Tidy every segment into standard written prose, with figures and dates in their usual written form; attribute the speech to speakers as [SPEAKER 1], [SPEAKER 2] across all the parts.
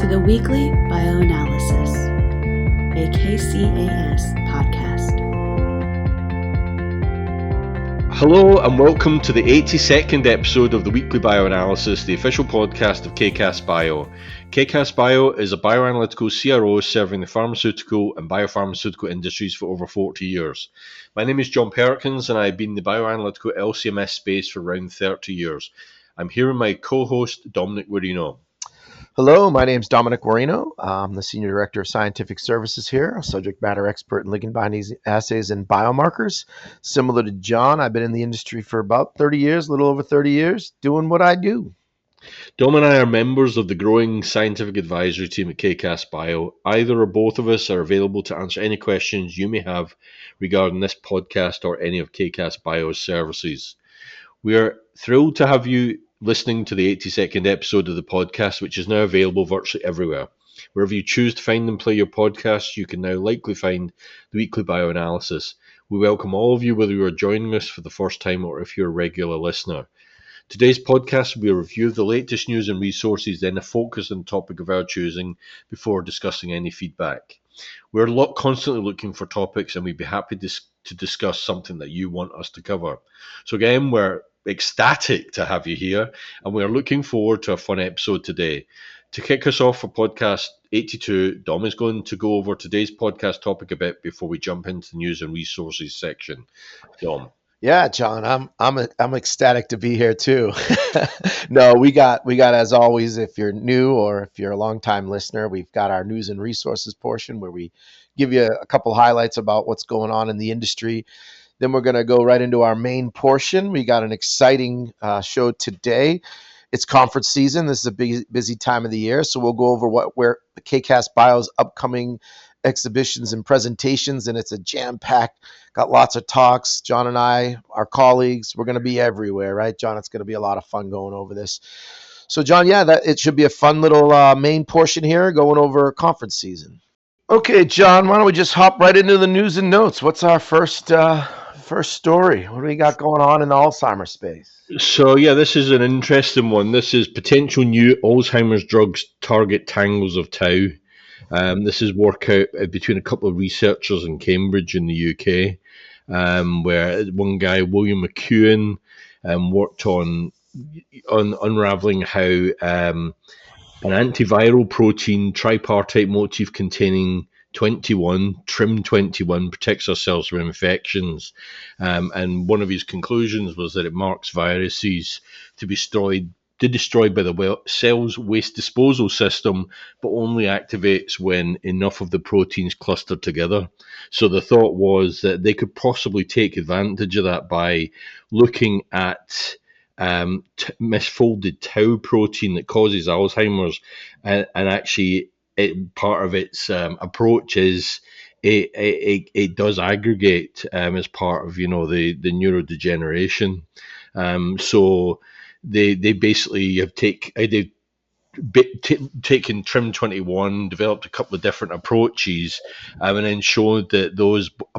[SPEAKER 1] to the Weekly Bioanalysis, a KCAS podcast.
[SPEAKER 2] Hello and welcome to the 82nd episode of the Weekly Bioanalysis, the official podcast of KCAS Bio. KCAS Bio is a bioanalytical CRO serving the pharmaceutical and biopharmaceutical industries for over 40 years. My name is John Perkins and I've been in the bioanalytical LCMS space for around 30 years. I'm here with my co-host Dominic Guarino.
[SPEAKER 3] Hello, my name is Dominic Guarino. I'm the Senior Director of Scientific Services here, a subject matter expert in ligand binding assays and biomarkers. Similar to John, I've been in the industry for about 30 years, a little over 30 years, doing what I do.
[SPEAKER 2] Dom and I are members of the growing scientific advisory team at KCAS Bio. Either or both of us are available to answer any questions you may have regarding this podcast or any of KCAS Bio's services. We are thrilled to have you listening to the 82nd episode of the podcast, which is now available virtually everywhere. Wherever you choose to find and play your podcasts, you can now likely find the Weekly Bioanalysis. We welcome all of you, whether you are joining us for the first time or if you're a regular listener. Today's podcast will be a review of the latest news and resources, then a focus on topic of our choosing before discussing any feedback. We're constantly looking for topics and we'd be happy to discuss something that you want us to cover. So again, we're ecstatic to have you here and we're looking forward to a fun episode today. To kick us off for podcast 82, Dom is going to go over today's podcast topic a bit before we jump into the news and resources section. Dom.
[SPEAKER 3] Yeah, John, I'm ecstatic to be here too. No, we got as always, if you're new or if you're a longtime listener, we've got our news and resources portion where we give you a couple highlights about what's going on in the industry. Then we're going to go right into our main portion. We got an exciting show today. It's conference season. This is a busy time of the year, so we'll go over where the KCAS Bio's upcoming exhibitions and presentations, and it's a jam-packed, got lots of talks. John and I, our colleagues, we're going to be everywhere, right, John? It's going to be a lot of fun going over this. So, John, it should be a fun little main portion here going over conference season. Okay, John, why don't we just hop right into the news and notes? What's our first story? What do we got going on in the Alzheimer's space?
[SPEAKER 2] So, this is an interesting one. This is potential new Alzheimer's drugs target tangles of tau. This is work out between a couple of researchers in Cambridge in the UK, where one guy, William McEwen, worked on unraveling how an antiviral protein tripartite motif containing TRIM21 protects our cells from infections. And one of his conclusions was that it marks viruses to be destroyed by the cell's waste disposal system, but only activates when enough of the proteins cluster together. So the thought was that they could possibly take advantage of that by looking at misfolded tau protein that causes Alzheimer's, and actually part of its approach is it does aggregate as part of the neurodegeneration. So they basically have taken TRIM21, developed a couple of different approaches, and then showed that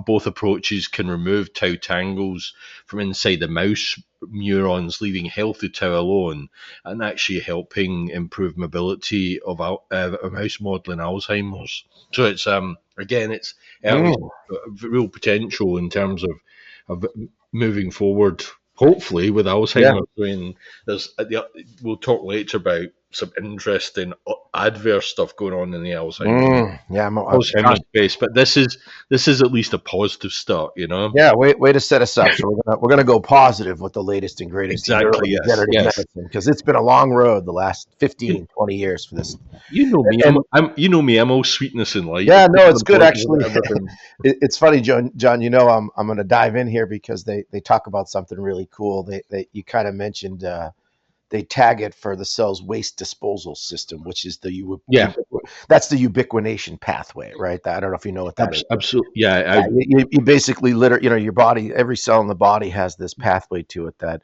[SPEAKER 2] both approaches can remove tau tangles from inside the mouse neurons, leaving healthy tau alone, and actually helping improve mobility of mouse modeling Alzheimer's. So it's it's real potential in terms of moving forward. Hopefully, with Alzheimer's, we'll talk later about some interesting adverse stuff going on in the Alzheimer's space. But this is at least a positive start,
[SPEAKER 3] Yeah, way to set us up. So we're gonna go positive with the latest and greatest regenerative medicine, because it's been a long road the last 15, 20 years for this.
[SPEAKER 2] You know me. I'm all sweetness in life.
[SPEAKER 3] Yeah, no, it's good actually. It's funny, John. I'm going to dive in here because they talk about something really cool. You kind of mentioned they tag it for the cell's waste disposal system, which is that's the ubiquination pathway, right? I don't know if you know what that is.
[SPEAKER 2] Absolutely,
[SPEAKER 3] you basically your body, every cell in the body has this pathway to it that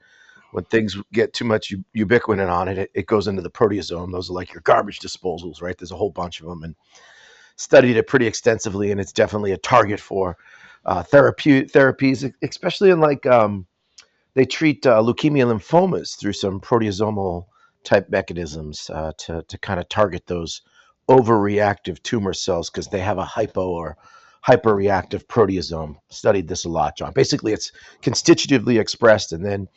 [SPEAKER 3] when things get too much ubiquitin on it, it goes into the proteasome. Those are like your garbage disposals, right? There's a whole bunch of them, and studied it pretty extensively, and it's definitely a target for therapies, especially in they treat leukemia lymphomas through some proteasomal type mechanisms to kind of target those overreactive tumor cells because they have a hypo or hyperreactive proteasome. Studied this a lot, John. Basically, it's constitutively expressed, and then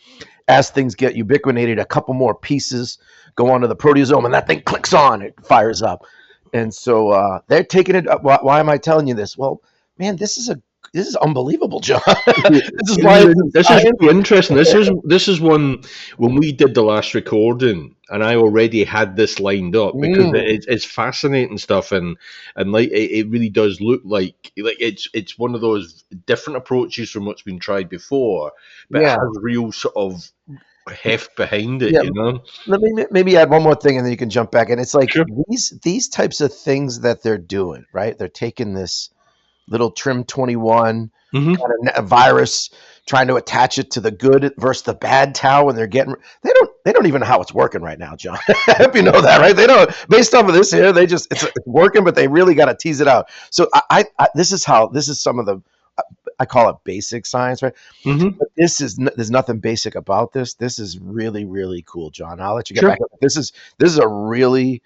[SPEAKER 3] as things get ubiquitinated, a couple more pieces go onto the proteasome, and that thing clicks on, it fires up. And so they're taking it. Why am I telling you this? Well, man, this is unbelievable, John. This is why
[SPEAKER 2] This is really interesting. This is one when we did the last recording, and I already had this lined up because it's fascinating stuff, and like it really does look like it's one of those different approaches from what's been tried before, but it has real sort of heft behind it.
[SPEAKER 3] Yeah.
[SPEAKER 2] You know.
[SPEAKER 3] Let me maybe add one more thing, and then you can jump back. And it's like
[SPEAKER 2] Sure.
[SPEAKER 3] these types of things that they're doing, right? They're taking this little Trim 21
[SPEAKER 2] Mm-hmm.
[SPEAKER 3] kind of a virus, trying to attach it to the good versus the bad tau, and they don't even know how it's working right now, John. I hope you know that, right? They don't, based off of this here, it's working, but they really got to tease it out. So this is some of the, I call it basic science, right?
[SPEAKER 2] Mm-hmm.
[SPEAKER 3] But there's nothing basic about this. This is really, really cool, John. I'll let you get
[SPEAKER 2] Sure.
[SPEAKER 3] back up. This is a really,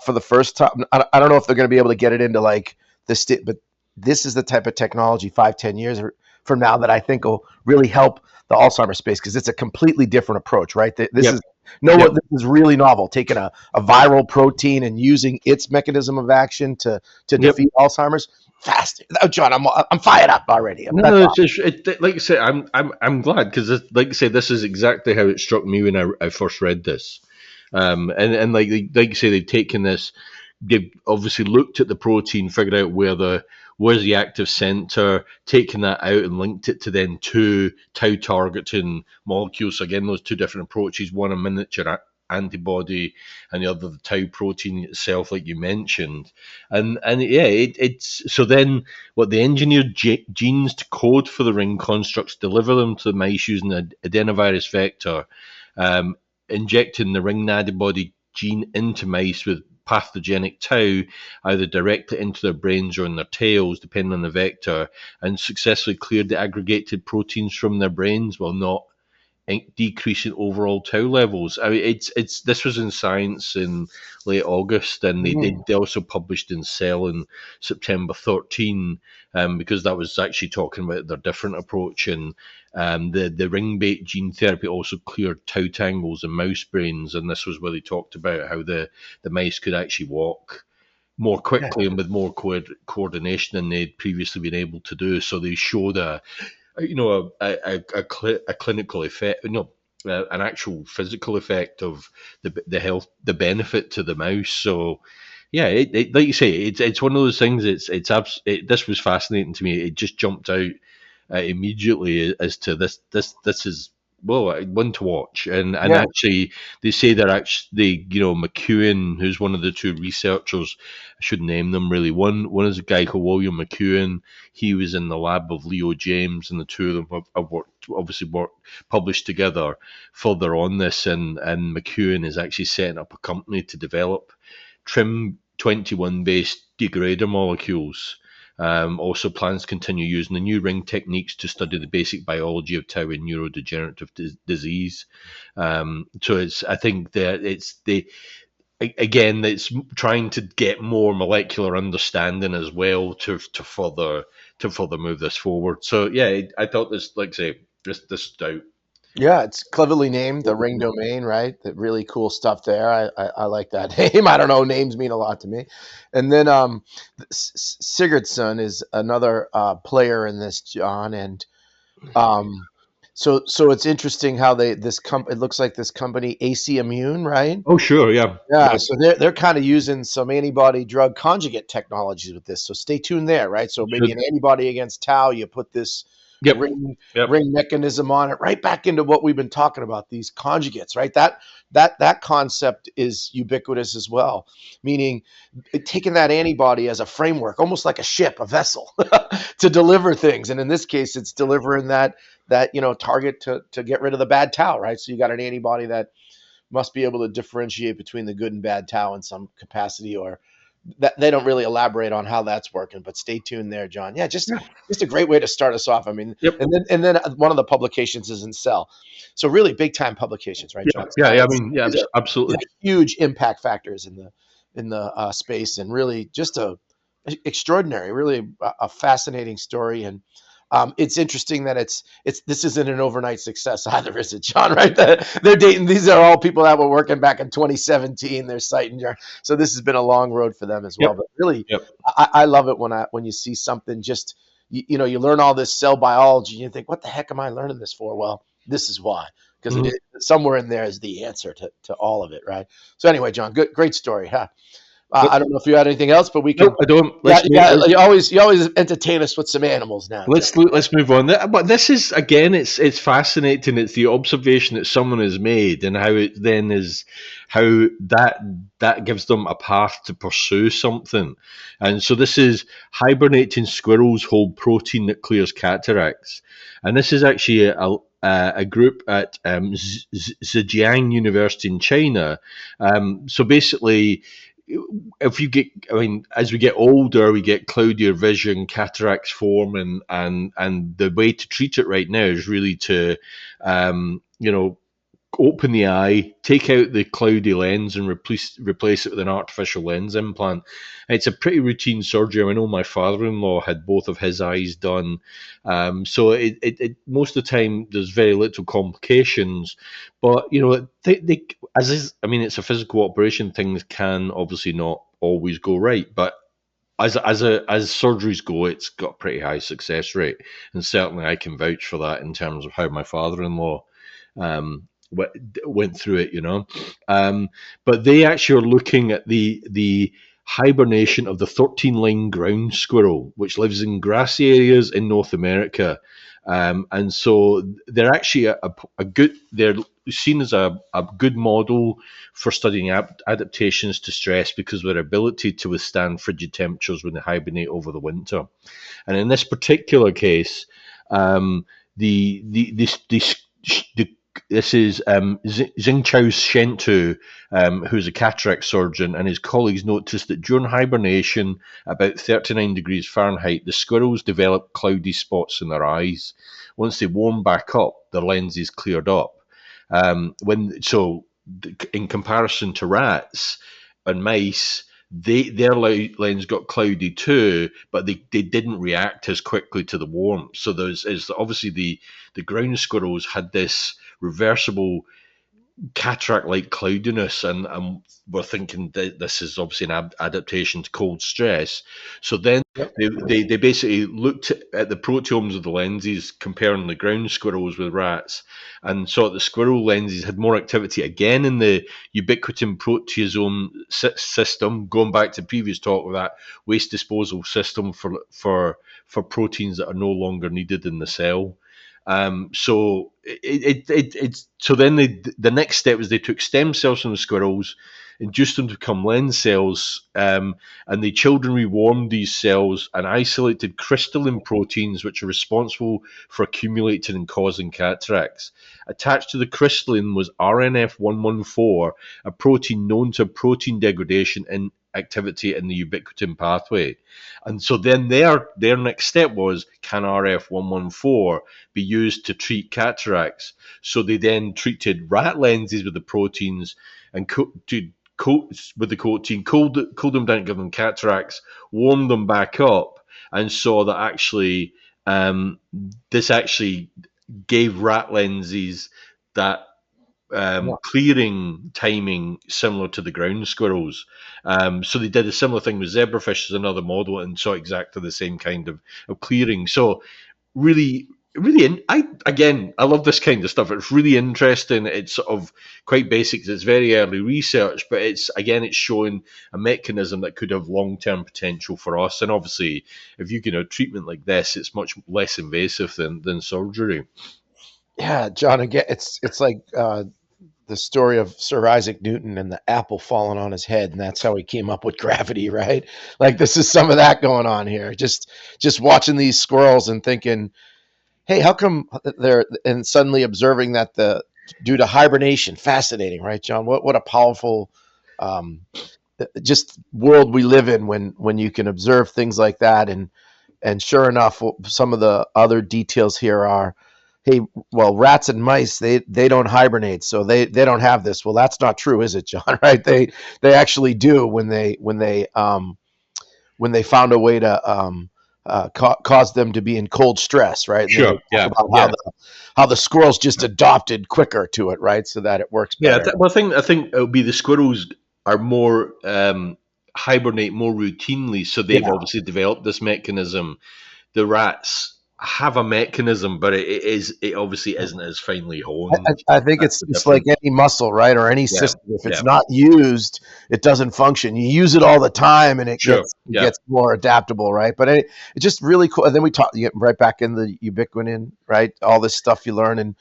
[SPEAKER 3] for the first time, I don't know if they're going to be able to get it into like the state, but this is the type of technology 5-10 years from now that I think will really help the Alzheimer's space, because it's a completely different approach, right? This is really novel, taking a viral protein and using its mechanism of action to defeat Alzheimer's. Fast, John. I'm fired up already.
[SPEAKER 2] Like I say, I'm glad because, like I say, this is exactly how it struck me when I first read this, and like you say, they've taken this. They've obviously looked at the protein, figured out where's the active center, taken that out and linked it to then two tau targeting molecules. So again, those two different approaches: one a miniature antibody, and the other the tau protein itself, like you mentioned. And yeah, it's so then what the engineered genes to code for the ring constructs, deliver them to the mice using an adenovirus vector, injecting the ring antibody gene into mice with pathogenic tau, either directly into their brains or in their tails, depending on the vector, and successfully cleared the aggregated proteins from their brains while not decreasing overall tau levels. I mean, it's this was in Science in late August, and they also published in Cell in September 13, because that was actually talking about their different approach. And the ring-bait gene therapy also cleared tau tangles in mouse brains, and this was where they talked about how the mice could actually walk more quickly and with more coordination than they'd previously been able to do. So they showed a clinical effect, an actual physical effect of the health, the benefit to the mouse. So yeah, like you say, it's one of those things. This was fascinating to me. It just jumped out immediately as to this is, well, one to watch. And actually, they say McEwen, who's one of the two researchers, I should name them really. One is a guy called William McEwen. He was in the lab of Leo James, and the two of them have published together further on this. And McEwen is actually setting up a company to develop Trim 21 based degrader molecules. Also plans to continue using the new ring techniques to study the basic biology of tau and neurodegenerative disease. So I think that it's trying to get more molecular understanding as well to further move this forward. So yeah, I thought this, like I say, this stood out.
[SPEAKER 3] Yeah, it's cleverly named, the ring domain, right? That really cool stuff there. I like that name. I don't know, names mean a lot to me. And then Sigurdsson is another player in this, John. And so it's interesting how it looks like this company AC Immune, right?
[SPEAKER 2] Oh, sure, yeah.
[SPEAKER 3] Yeah, so they're kind of using some antibody drug conjugate technologies with this. So stay tuned there, right? So maybe an antibody against tau, you put this ring mechanism on it, right back into what we've been talking about, these conjugates, right? That concept is ubiquitous as well, meaning taking that antibody as a framework, almost like a ship, a vessel, to deliver things. And in this case, it's delivering that target to get rid of the bad tau, right? So you got an antibody that must be able to differentiate between the good and bad tau in some capacity, or that they don't really elaborate on how that's working, but stay tuned there, John. Yeah, just a great way to start us off. I mean, and then one of the publications is in Cell, so really big time publications, right, John?
[SPEAKER 2] Yeah, I mean, absolutely,
[SPEAKER 3] huge impact factors in the space, and really just extraordinary, really a fascinating story. And it's interesting that this isn't an overnight success either, is it, John? Right? They're dating. These are all people that were working back in 2017. They're citing, so this has been a long road for them as well.
[SPEAKER 2] Yep.
[SPEAKER 3] But really,
[SPEAKER 2] Yep.
[SPEAKER 3] I love it when you see something just you learn all this cell biology and you think, what the heck am I learning this for? Well, this is why, because
[SPEAKER 2] Mhm.
[SPEAKER 3] it is somewhere in there is the answer to all of it, right? So anyway, John, great story, huh?
[SPEAKER 2] Yep.
[SPEAKER 3] I don't know if you had anything else, but we can.
[SPEAKER 2] Nope, I don't.
[SPEAKER 3] Yeah, yeah. You always entertain us with some animals now, John.
[SPEAKER 2] Let's move on. But this is again, it's fascinating. It's the observation that someone has made, and how it then is how that gives them a path to pursue something. And so this is hibernating squirrels hold protein that clears cataracts, and this is actually a group at Zhejiang University in China. So basically, if you get, I mean, as we get older, we get cloudier vision, cataracts form, and the way to treat it right now is really to, open the eye, take out the cloudy lens, and replace it with an artificial lens implant. It's a pretty routine surgery. I know my father-in-law had both of his eyes done, so it most of the time there's very little complications. But they as is, I mean, it's a physical operation. Things can obviously not always go right, but as surgeries go, it's got a pretty high success rate, and certainly I can vouch for that in terms of how my father-in-law um, went through it. But they actually are looking at the hibernation of the 13-line ground squirrel, which lives in grassy areas in North America. And so they're actually a good. They're seen as a good model for studying adaptations to stress because of their ability to withstand frigid temperatures when they hibernate over the winter. And in this particular case, this is Xingchao Shentu, who's a cataract surgeon, and his colleagues noticed that during hibernation, about 39 degrees Fahrenheit, the squirrels develop cloudy spots in their eyes. Once they warm back up, their lenses cleared up. In comparison to rats and mice, their lens got cloudy too, but they didn't react as quickly to the warmth. So is obviously the ground squirrels had this reversible cataract-like cloudiness, and we're thinking that this is obviously an adaptation to cold stress. So then they basically looked at the proteomes of the lenses, comparing the ground squirrels with rats, and saw that the squirrel lenses had more activity again in the ubiquitin proteasome system, going back to previous talk of that waste disposal system for proteins that are no longer needed in the cell. So then the next step was they took stem cells from the squirrels, induced them to become lens cells, and the children rewarmed these cells and isolated crystalline proteins which are responsible for accumulating and causing cataracts. Attached to the crystalline was RNF114, a protein known to protein degradation and activity in the ubiquitin pathway. And so then their next step was, can RF114 be used to treat cataracts? So they then treated rat lenses with the proteins and coat with the coating, cooled them down, give them cataracts, warmed them back up, and saw that actually this actually gave rat lenses that clearing timing similar to the ground squirrels. So they did a similar thing with zebrafish as another model and saw exactly the same kind of clearing. So really, I love this kind of stuff. It's really interesting. It's sort of quite basic. It's very early research, but it's showing a mechanism that could have long-term potential for us. And obviously, if you can have treatment like this, it's much less invasive than surgery.
[SPEAKER 3] Yeah, John. Again, it's like the story of Sir Isaac Newton and the apple falling on his head, and that's how he came up with gravity, right? Like this is some of that going on here. Just watching these squirrels and thinking, hey, how come they're, and suddenly observing that due to hibernation, fascinating, right, John? What a powerful just world we live in when you can observe things like that, and sure enough, some of the other details here are, hey, well, rats and mice, they don't hibernate, so they don't have this. Well, that's not true, is it, John? Right? They actually do when they found a way to cause them to be in cold stress, right? And then they
[SPEAKER 2] Sure.
[SPEAKER 3] talk
[SPEAKER 2] Yeah.
[SPEAKER 3] about
[SPEAKER 2] Yeah.
[SPEAKER 3] how the squirrels just adopted quicker to it, right? So that it works
[SPEAKER 2] Yeah.
[SPEAKER 3] better.
[SPEAKER 2] Well, I think it'll be the squirrels are more hibernate more routinely, so they've
[SPEAKER 3] Yeah.
[SPEAKER 2] obviously developed this mechanism. The rats have a mechanism, but it obviously isn't as finely honed.
[SPEAKER 3] I think
[SPEAKER 2] That's
[SPEAKER 3] it's
[SPEAKER 2] the
[SPEAKER 3] just like
[SPEAKER 2] difference.
[SPEAKER 3] any muscle, right? Or any
[SPEAKER 2] Yeah.
[SPEAKER 3] system. If it's
[SPEAKER 2] Yeah.
[SPEAKER 3] not used, it doesn't function. You use it all the time, and
[SPEAKER 2] Sure.
[SPEAKER 3] it
[SPEAKER 2] Yeah.
[SPEAKER 3] gets more adaptable, right? But it's just really cool. And then you get right back in the ubiquitin, right? All this stuff you learn in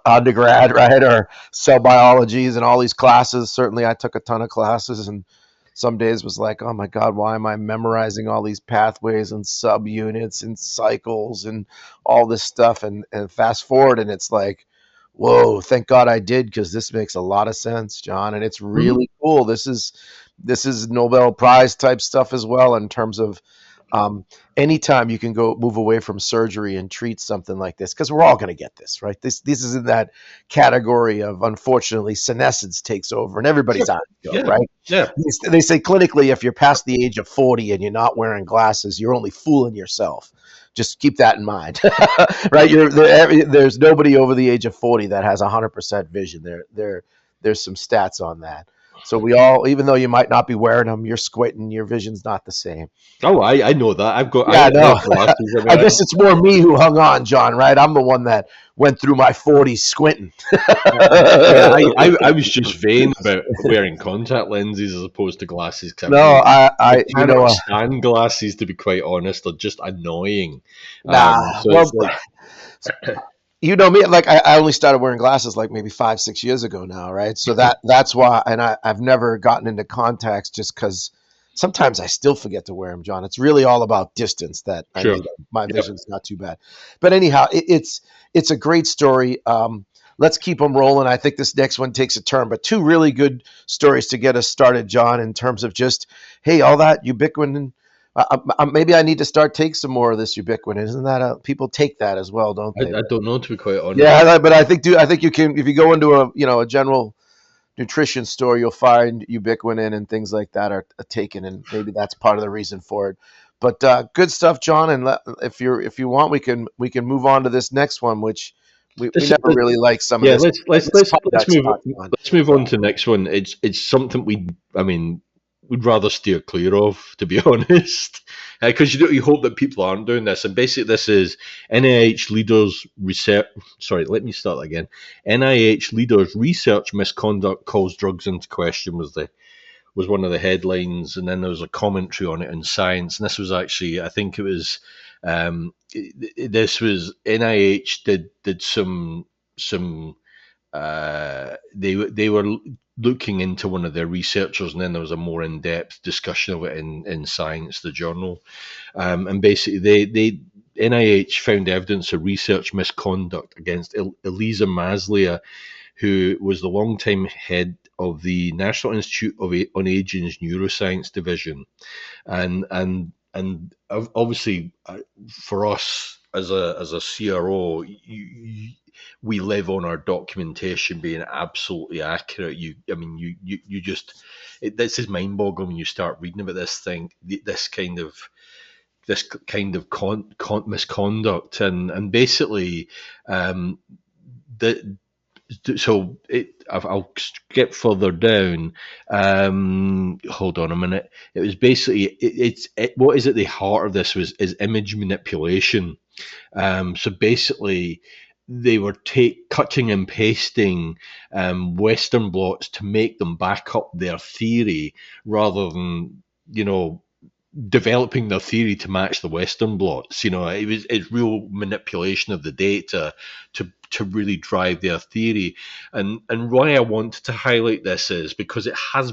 [SPEAKER 3] undergrad, right? Or cell biologies and all these classes. Certainly, I took a ton of classes, and some days was like, oh my God, why am I memorizing all these pathways and subunits and cycles and all this stuff? And fast forward, and it's like, whoa, thank God I did, because this makes a lot of sense, John, and it's
[SPEAKER 2] Mhm.
[SPEAKER 3] really cool. This is Nobel Prize type stuff as well, in terms of um, anytime you can go move away from surgery and treat something like this, because we're all going to get this, right? This is in that category of, unfortunately, senescence takes over and everybody's
[SPEAKER 2] Sure.
[SPEAKER 3] on it, Joe,
[SPEAKER 2] Yeah.
[SPEAKER 3] right?
[SPEAKER 2] Yeah.
[SPEAKER 3] They say clinically, if you're past the age of 40 and you're not wearing glasses, you're only fooling yourself. Just keep that in mind, right? There's nobody over the age of 40 that has 100% vision. There's some stats on that. So we all, even though you might not be wearing them, you're squinting, your vision's not the same.
[SPEAKER 2] Oh, I know that. I
[SPEAKER 3] Yeah, no.
[SPEAKER 2] have glasses. I
[SPEAKER 3] I
[SPEAKER 2] mean,
[SPEAKER 3] guess it's more me who hung on, John, right? I'm the one that went through my 40s squinting.
[SPEAKER 2] yeah, I was just vain about wearing contact lenses as opposed to glasses because
[SPEAKER 3] No,
[SPEAKER 2] I
[SPEAKER 3] I,
[SPEAKER 2] cannot stand glasses, to be quite honest. They're just annoying.
[SPEAKER 3] nah.
[SPEAKER 2] So it's
[SPEAKER 3] Well,
[SPEAKER 2] like,
[SPEAKER 3] you know me, like I only started wearing glasses like maybe 5, 6 years ago now, right? So that's why, and I've never gotten into contacts just because sometimes I still forget to wear them, John. It's really all about distance that I
[SPEAKER 2] sure.
[SPEAKER 3] need. My
[SPEAKER 2] Yep.
[SPEAKER 3] vision's not too bad, but anyhow, it's a great story. Let's keep them rolling. I think this next one takes a turn, but two really good stories to get us started, John. In terms of just, hey, all that ubiquitin. Maybe I need to start take some more of this ubiquitin. Isn't that people take that as well, don't they?
[SPEAKER 2] I don't know, to be quite honest.
[SPEAKER 3] Yeah, but I think you can, if you go into a general nutrition store, you'll find ubiquitin and things like that are taken, and maybe that's part of the reason for it. But good stuff, John. And if you want, we can move on to this next one, which we
[SPEAKER 2] This,
[SPEAKER 3] never really like some of
[SPEAKER 2] yeah,
[SPEAKER 3] this. Let's cover
[SPEAKER 2] let's
[SPEAKER 3] that
[SPEAKER 2] move
[SPEAKER 3] spot, John.
[SPEAKER 2] let's move on to the next one. It's something I mean, would rather steer clear of, to be honest, because you hope that people aren't doing this. And basically, this is NIH leaders research. Sorry, let me start again. NIH leaders research misconduct calls drugs into question was one of the headlines, and then there was a commentary on it in Science. And this was actually, I think it was, this was NIH did some they were looking into one of their researchers, and then there was a more in depth discussion of it in Science, the journal, and basically they NIH found evidence of research misconduct against Elisa Maslia, who was the longtime head of the National Institute on Aging's Neuroscience Division, and obviously for us as a CRO, we live on our documentation being absolutely accurate. You just this is mind boggling when you start reading about this thing, this kind of misconduct, and basically um, the so I'll skip further down. Hold on a minute. It was basically what is at the heart of this is image manipulation. So basically, they were cutting and pasting Western blots to make them back up their theory rather than developing their theory to match the Western blots. It's real manipulation of the data to really drive their theory. And why I wanted to highlight this is because it has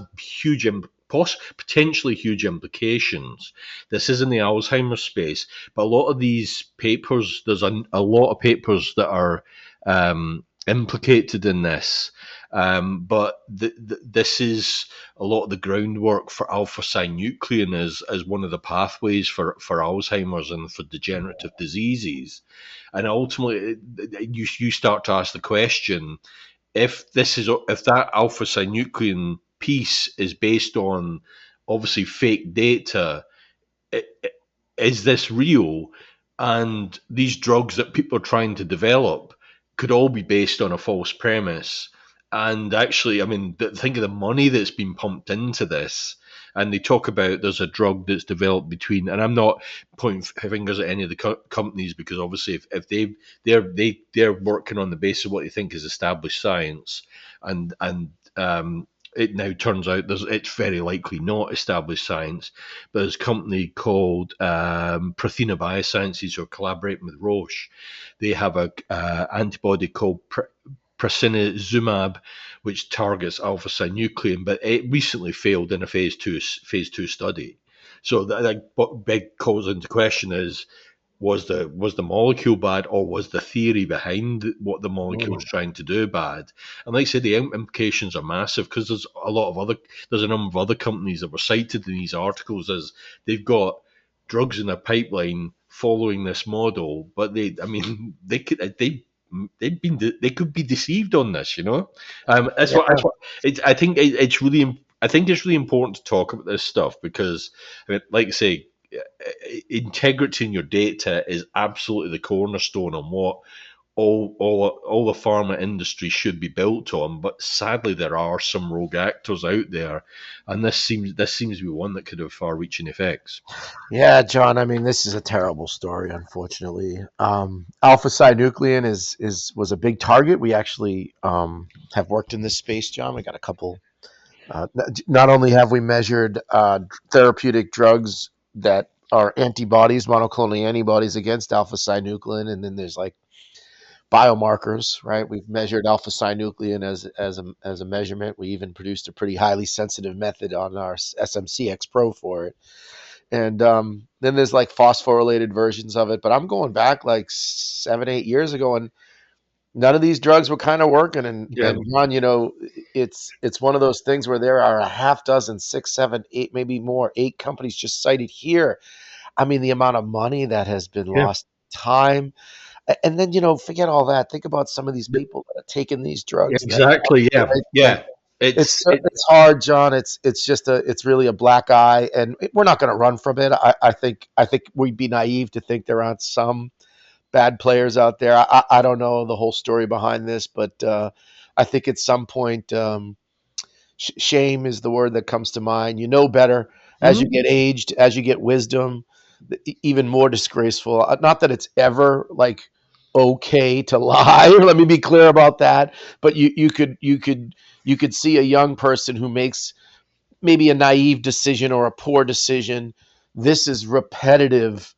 [SPEAKER 2] potentially huge implications. This is in the Alzheimer's space, but a lot of these papers, there's a lot of papers that are implicated in this. But this is a lot of the groundwork for alpha-synuclein as one of the pathways for Alzheimer's and for degenerative diseases. And ultimately, you start to ask the question: if that alpha-synuclein piece is based on obviously fake data, is this real? And these drugs that people are trying to develop could all be based on a false premise. And actually, I mean, think of the money that's been pumped into this. And they talk about there's a drug that's developed between, and I'm not pointing fingers at any of the companies, because obviously if they're working on the basis of what they think is established science, and it now turns out it's very likely not established science. But there's a company called Prothena Biosciences, who are collaborating with Roche. They have a antibody called prasinezumab, which targets alpha-synuclein, but it recently failed in a phase two study. So what big calls into question is, was the molecule bad, or was the theory behind what the molecule was trying to do bad? And like I said, the implications are massive, because there's a number of other companies that were cited in these articles as they've got drugs in their pipeline following this model, but they could be deceived on this, I think it's really important to talk about this stuff, because, I mean, like I say, integrity in your data is absolutely the cornerstone on what all the pharma industry should be built on. But sadly, there are some rogue actors out there, and this seems to be one that could have far-reaching effects.
[SPEAKER 3] Yeah, John. I mean, this is a terrible story, unfortunately. Alpha-synuclein was a big target. We actually have worked in this space, John. We got a couple. Not only have we measured therapeutic drugs that are antibodies, monoclonal antibodies against alpha-synuclein, and then there's like biomarkers, right? We've measured alpha-synuclein as a measurement. We even produced a pretty highly sensitive method on our SMCX Pro for it. And then there's like phosphorylated versions of it. But I'm going back like 7-8 years ago, and none of these drugs were kind of working. And John, it's one of those things where there are a half dozen, 6, 7, 8, maybe more, 8 companies just cited here. I mean, the amount of money that has been lost, time. And then, forget all that. Think about some of these people that are taking these drugs.
[SPEAKER 2] Exactly. Yeah.
[SPEAKER 3] It's hard, John. It's really a black eye, and we're not going to run from it. I think we'd be naive to think there aren't some bad players out there. I don't know the whole story behind this, but I think at some point, shame is the word that comes to mind. You know better as you get aged, as you get wisdom, even more disgraceful. Not that it's ever like okay to lie. Let me be clear about that. But you could see a young person who makes maybe a naive decision or a poor decision. This is repetitive,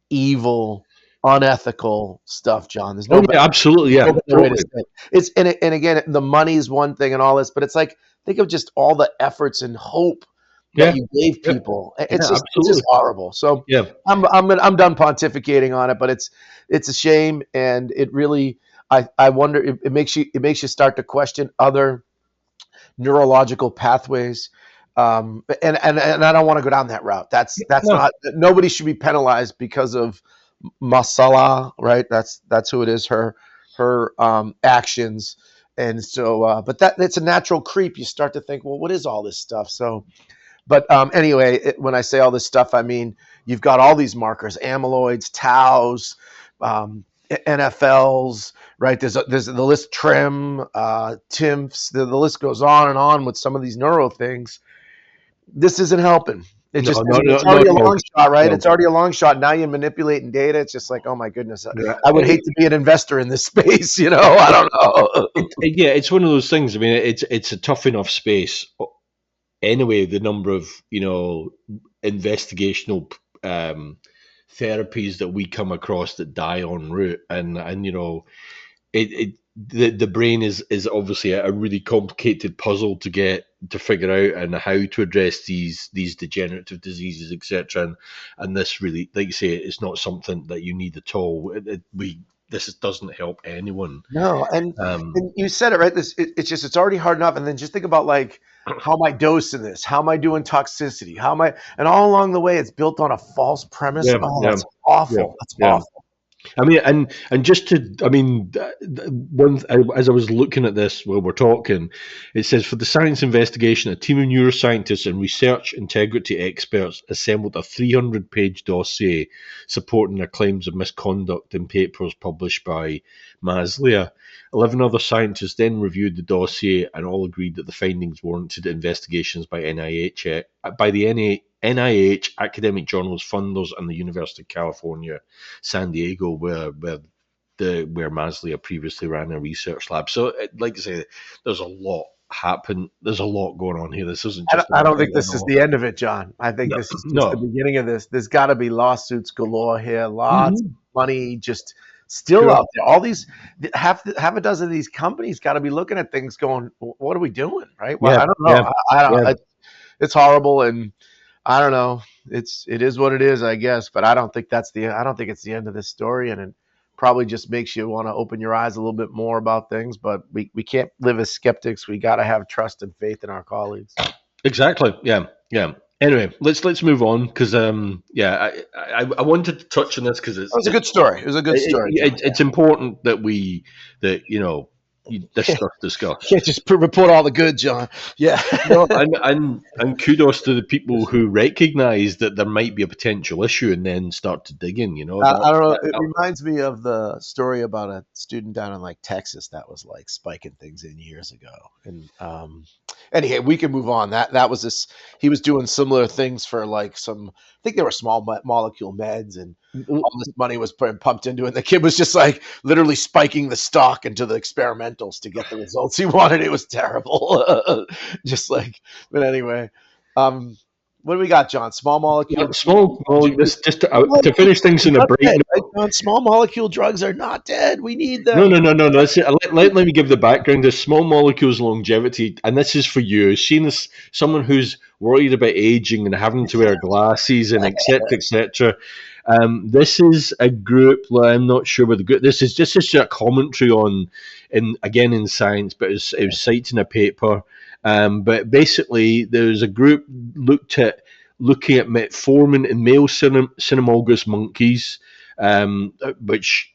[SPEAKER 3] evil, unethical stuff, John. There's
[SPEAKER 2] absolutely, yeah.
[SPEAKER 3] Way to say it. It's and again, the money is one thing and all this, but it's like, think of just all the efforts and hope that you gave people. It's just horrible. So I'm done pontificating on it, but it's a shame, and it really, I wonder, it makes you start to question other neurological pathways. And I don't want to go down that route. That's not, nobody should be penalized because of Masala, right? That's who it is, her actions. And so, but it's a natural creep. You start to think, well, what is all this stuff? So, but anyway, when I say all this stuff, I mean, you've got all these markers: amyloids, taus, NFLs, right? There's the list, TIMFs, the list goes on and on with some of these neuro things. This isn't helping. It's already a long shot, right? It's already a long shot. Now you're manipulating data. It's just like, oh my goodness, I would hate to be an investor in this space. I don't know.
[SPEAKER 2] It's one of those things. I mean, it's a tough enough space. Anyway, the number of investigational therapies that we come across that die en route, and the brain is obviously a really complicated puzzle to figure out, and how to address these degenerative diseases, etc. And this really, like you say, it's not something that you need at all. doesn't help anyone.
[SPEAKER 3] No,
[SPEAKER 2] Um,
[SPEAKER 3] and you said it right. It's already hard enough, and then just think about like how am I dosing this? How am I doing toxicity? How am I? And all along the way, it's built on a false premise.
[SPEAKER 2] yeah,
[SPEAKER 3] Oh,
[SPEAKER 2] yeah,
[SPEAKER 3] that's
[SPEAKER 2] yeah,
[SPEAKER 3] awful. That's
[SPEAKER 2] yeah.
[SPEAKER 3] awful.
[SPEAKER 2] I mean, and just to, I mean, as I was looking at this while we're talking, it says for the science investigation, a team of neuroscientists and research integrity experts assembled a 300-page dossier supporting their claims of misconduct in papers published by Maslia. 11 other scientists then reviewed the dossier and all agreed that the findings warranted investigations by the NIH, academic journals, funders, and the University of California, San Diego, where Maslia previously ran a research lab. So, like I say, there's a lot happen. There's a lot going on here. This isn't just
[SPEAKER 3] I don't think this is the end of it, John. I think
[SPEAKER 2] no,
[SPEAKER 3] this is just the
[SPEAKER 2] no.
[SPEAKER 3] beginning of this. There's got to be lawsuits galore here. Lots of
[SPEAKER 2] Mm-hmm.
[SPEAKER 3] money just still
[SPEAKER 2] Sure.
[SPEAKER 3] out there. All these half a dozen of these companies got to be looking at things, going, "What are we doing?" Right? Well,
[SPEAKER 2] Yeah,
[SPEAKER 3] I don't know.
[SPEAKER 2] yeah,
[SPEAKER 3] I don't.
[SPEAKER 2] yeah.
[SPEAKER 3] It's horrible, and I don't know. It is what it is, I guess. But I don't think I don't think it's the end of this story, and it probably just makes you want to open your eyes a little bit more about things. But we can't live as skeptics. We got to have trust and faith in our colleagues.
[SPEAKER 2] Exactly. Yeah, yeah. Anyway, let's move on because I wanted to touch on this because
[SPEAKER 3] It was a good story. It was a good story.
[SPEAKER 2] it's important that this stuff discussed.
[SPEAKER 3] Can't just report all the good, John. Yeah.
[SPEAKER 2] No, and kudos to the people who recognise that there might be a potential issue and then start to dig in.
[SPEAKER 3] I don't know. It reminds me of the story about a student down in like Texas that was like spiking things in years ago. And anyway, we can move on. That was this. He was doing similar things for like some. I think they were small molecule meds, and all this money was pumped into it. And the kid was just like literally spiking the stock into the experimentals to get the results he wanted. It was terrible. Just like, but anyway, what do we got, John? Small molecule.
[SPEAKER 2] This just to finish things in a break.
[SPEAKER 3] Dead, right, John? Small molecule drugs are not dead. We need them.
[SPEAKER 2] No. Let me give the background. There's small molecules longevity, and this is for you. Seeing as someone who's worried about aging and having to wear glasses and etc. This is a group. I'm not sure what the group. This is just a commentary on, in science, but it was citing a paper. But basically, there's a group looking at metformin in male cynomolgus monkeys, which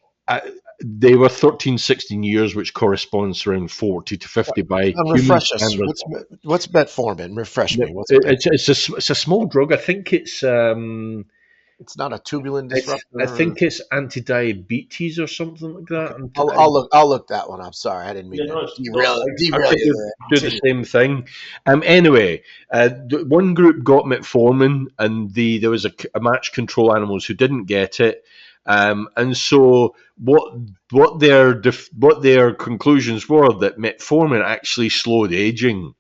[SPEAKER 2] they were 13, 16 years, which corresponds to around 40 to 50 by human
[SPEAKER 3] refresh us.
[SPEAKER 2] standards.
[SPEAKER 3] What's metformin? Refresh me.
[SPEAKER 2] It's a small drug. I think it's
[SPEAKER 3] it's not a tubulin disruptor.
[SPEAKER 2] I think it's anti-diabetes or something like that.
[SPEAKER 3] Okay. I'll look that one up. Sorry, I didn't mean to derail you.
[SPEAKER 2] Do the same thing. Anyway, one group got metformin, and there was a matched control animals who didn't get it. And so what their conclusions were that metformin actually slowed aging.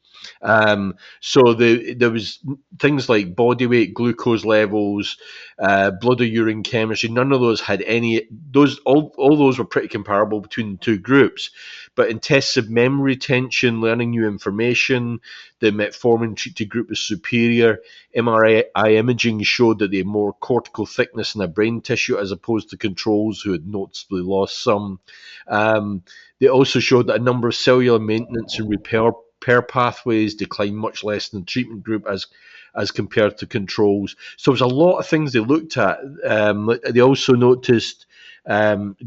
[SPEAKER 2] So there was things like body weight, glucose levels, blood or urine chemistry. None of those had any. All those were pretty comparable between the two groups. But in tests of memory retention, learning new information, the metformin treated group was superior. MRI imaging showed that they had more cortical thickness in their brain tissue as opposed to controls who had noticeably lost some. They also showed that a number of cellular maintenance and repair pathways declined much less than the treatment group as compared to controls. So there's a lot of things they looked at. They also noticed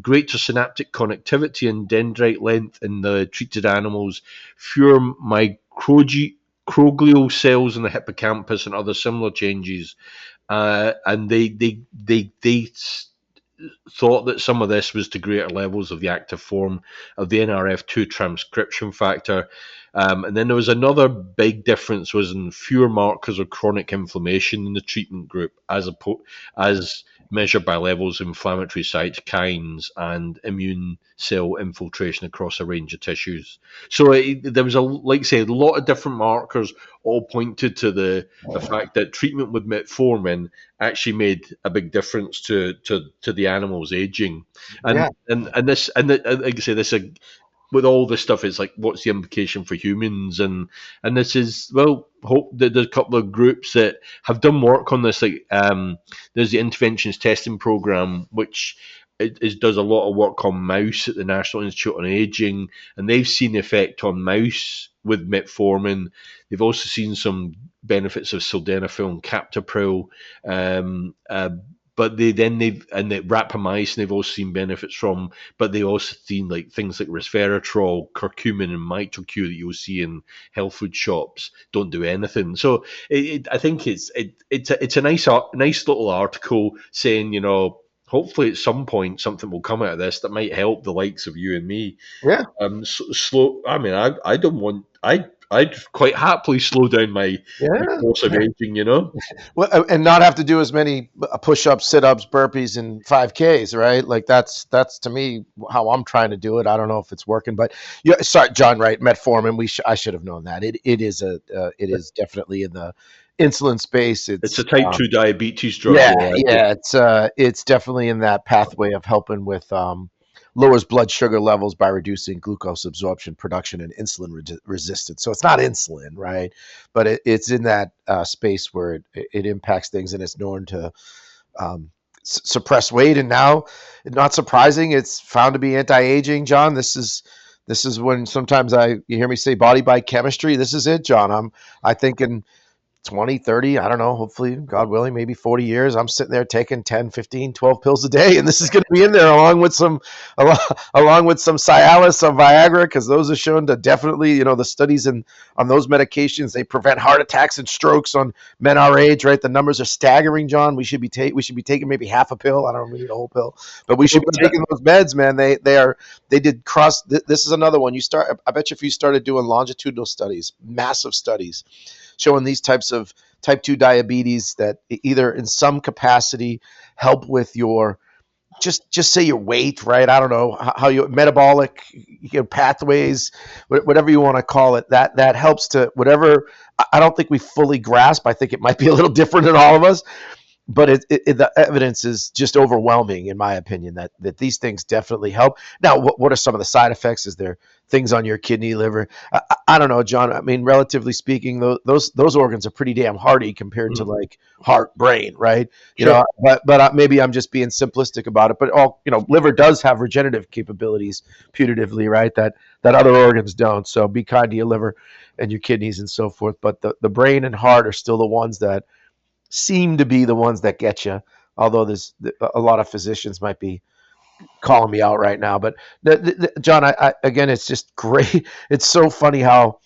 [SPEAKER 2] greater synaptic connectivity and dendrite length in the treated animals, fewer microglial cells in the hippocampus, and other similar changes. And they thought that some of this was to greater levels of the active form of the NRF2 transcription factor. And then there was another big difference was in fewer markers of chronic inflammation in the treatment group as measured by levels of inflammatory cytokines and immune cell infiltration across a range of tissues. So there was a lot of different markers all pointed to the fact that treatment with metformin actually made a big difference to the animals aging. And like I say, this with all this stuff, it's like, what's the implication for humans? And this is, hope that there's a couple of groups that have done work on this. Like there's the interventions testing program, which does a lot of work on mouse at the National Institute on Aging, and they've seen the effect on mouse with metformin. They've also seen some benefits of sildenafil and captopril. But they've and the rapamycin they've also seen benefits from, but they also seen like things like resveratrol, curcumin, and mitocure that you'll see in health food shops don't do anything. So I think it's a nice little article saying, hopefully at some point something will come out of this that might help the likes of you and me.
[SPEAKER 3] Yeah.
[SPEAKER 2] Slow. I mean, I don't want. I'd quite happily slow down my course of aging,
[SPEAKER 3] Well, and not have to do as many push-ups, sit-ups, burpees, and 5Ks, right? Like that's to me how I'm trying to do it. I don't know if it's working, but sorry, John, right? Metformin. I should have known that. It is definitely in the insulin space.
[SPEAKER 2] It's a type 2 diabetes drug.
[SPEAKER 3] Yeah. It's definitely in that pathway of helping with lowers blood sugar levels by reducing glucose absorption, production, and insulin resistance. So it's not insulin, right? But it's in that space where it impacts things, and it's known to suppress weight. And now, not surprising, it's found to be anti-aging. John, this is when sometimes you hear me say body by chemistry. This is it, John. I think in 20, 30, I don't know, hopefully, God willing, maybe 40 years, I'm sitting there taking 10, 15, 12 pills a day, and this is going to be in there along with some Cialis, some Viagra, because those are shown to definitely, the studies on those medications, they prevent heart attacks and strokes on men our age, right? The numbers are staggering, John. We should be taking maybe half a pill. I don't need a whole pill, but we should be taking those meds, man. They did cross. This is another one. I bet you if you started doing longitudinal studies, massive studies, showing these types of type 2 diabetes that either in some capacity help with your just say your weight, right? I don't know how your metabolic pathways, whatever you want to call it, that helps to whatever. I don't think we fully grasp. I think it might be a little different in all of us, but the evidence is just overwhelming, in my opinion, that these things definitely help. Now, what are some of the side effects? Is there things on your kidney, liver? I don't know, John. I mean, relatively speaking, those organs are pretty damn hardy compared to like heart, brain, right?
[SPEAKER 2] Sure.
[SPEAKER 3] But maybe I'm just being simplistic about it. But liver does have regenerative capabilities, putatively, right? That other organs don't. So be kind to your liver and your kidneys and so forth. But the brain and heart are still the ones that seem to be the ones that get you, although there's a lot of physicians might be calling me out right now. But John, I again, it's just great. It's so funny how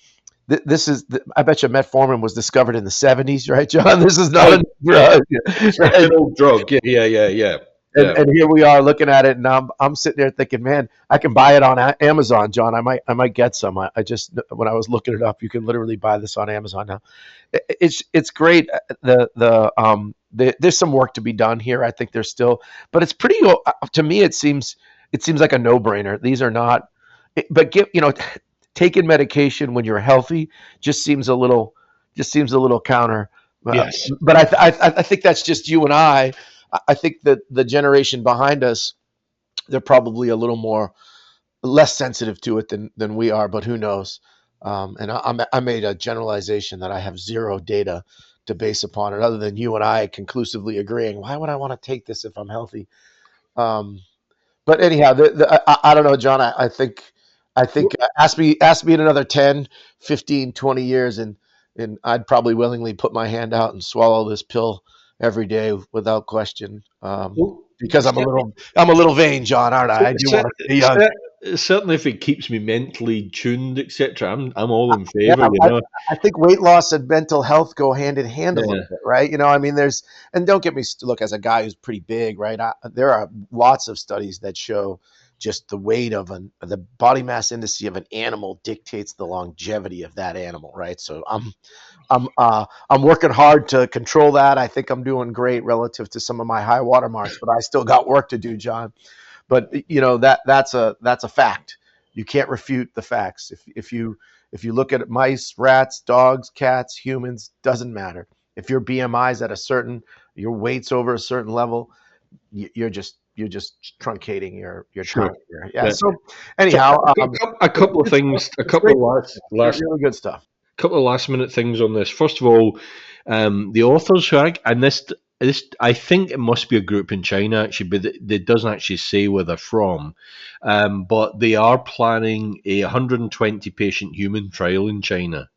[SPEAKER 3] this is. I bet you metformin was discovered in the 70s, right, John? This is not a drug.
[SPEAKER 2] It's an old drug. Yeah.
[SPEAKER 3] And here we are looking at it, and I'm sitting there thinking, man, I can buy it on Amazon, John. I might get some. I just, when I was looking it up, you can literally buy this on Amazon now. It's great. There's some work to be done here. I think there's still, but it's pretty. To me, it seems like a no-brainer. These are not, but taking medication when you're healthy just seems a little counter.
[SPEAKER 2] Yes.
[SPEAKER 3] But I think that's just you and I. I think that the generation behind us, they're probably a little less sensitive to it than we are, but who knows? And I made a generalization that I have zero data to base upon it, other than you and I conclusively agreeing. Why would I want to take this if I'm healthy? But anyhow, I don't know, John. I think ask me in another 10, 15, 20 years, and I'd probably willingly put my hand out and swallow this pill every day without question, because I'm a little vain, John, aren't I? I do want to be young.
[SPEAKER 2] Certainly, if it keeps me mentally tuned, etc., I'm all in favor.
[SPEAKER 3] I think weight loss and mental health go hand in hand a little bit, right? I mean, and don't get me look, as a guy who's pretty big, right? There are lots of studies that show just the weight of the body mass index of an animal dictates the longevity of that animal, right? So I'm working hard to control that. I think I'm doing great relative to some of my high water marks, but I still got work to do, John. But that's a fact. You can't refute the facts. If you look at mice, rats, dogs, cats, humans, doesn't matter. If your BMI's at your weight's over a certain level, you're just truncating your
[SPEAKER 2] sure.
[SPEAKER 3] time here. Yeah. So anyhow,
[SPEAKER 2] a couple of things, a couple of last
[SPEAKER 3] really good stuff.
[SPEAKER 2] Couple of last minute things on this. First of all, the authors I think it must be a group in China actually, but it doesn't actually say where they're from. But they are planning a 120 patient human trial in China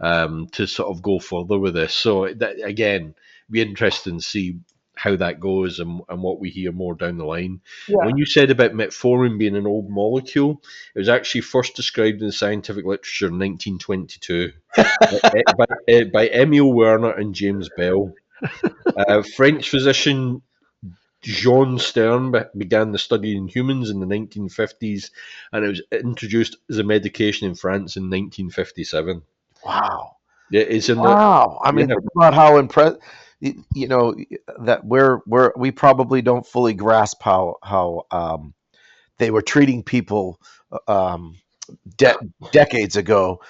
[SPEAKER 2] to sort of go further with this. So that, again, be interesting to see how that goes and what we hear more down the line.
[SPEAKER 3] Yeah.
[SPEAKER 2] When you said about metformin being an old molecule, it was actually first described in the scientific literature in 1922 by Emil Werner and James Bell. French physician Jean Stern began the study in humans in the 1950s, and it was introduced as a medication in France in 1957.
[SPEAKER 3] Wow.
[SPEAKER 2] Yeah, it's in the
[SPEAKER 3] Wow. I mean,
[SPEAKER 2] yeah.
[SPEAKER 3] think about how impressed, you know, that we probably don't fully grasp how they were treating people um, de- decades ago.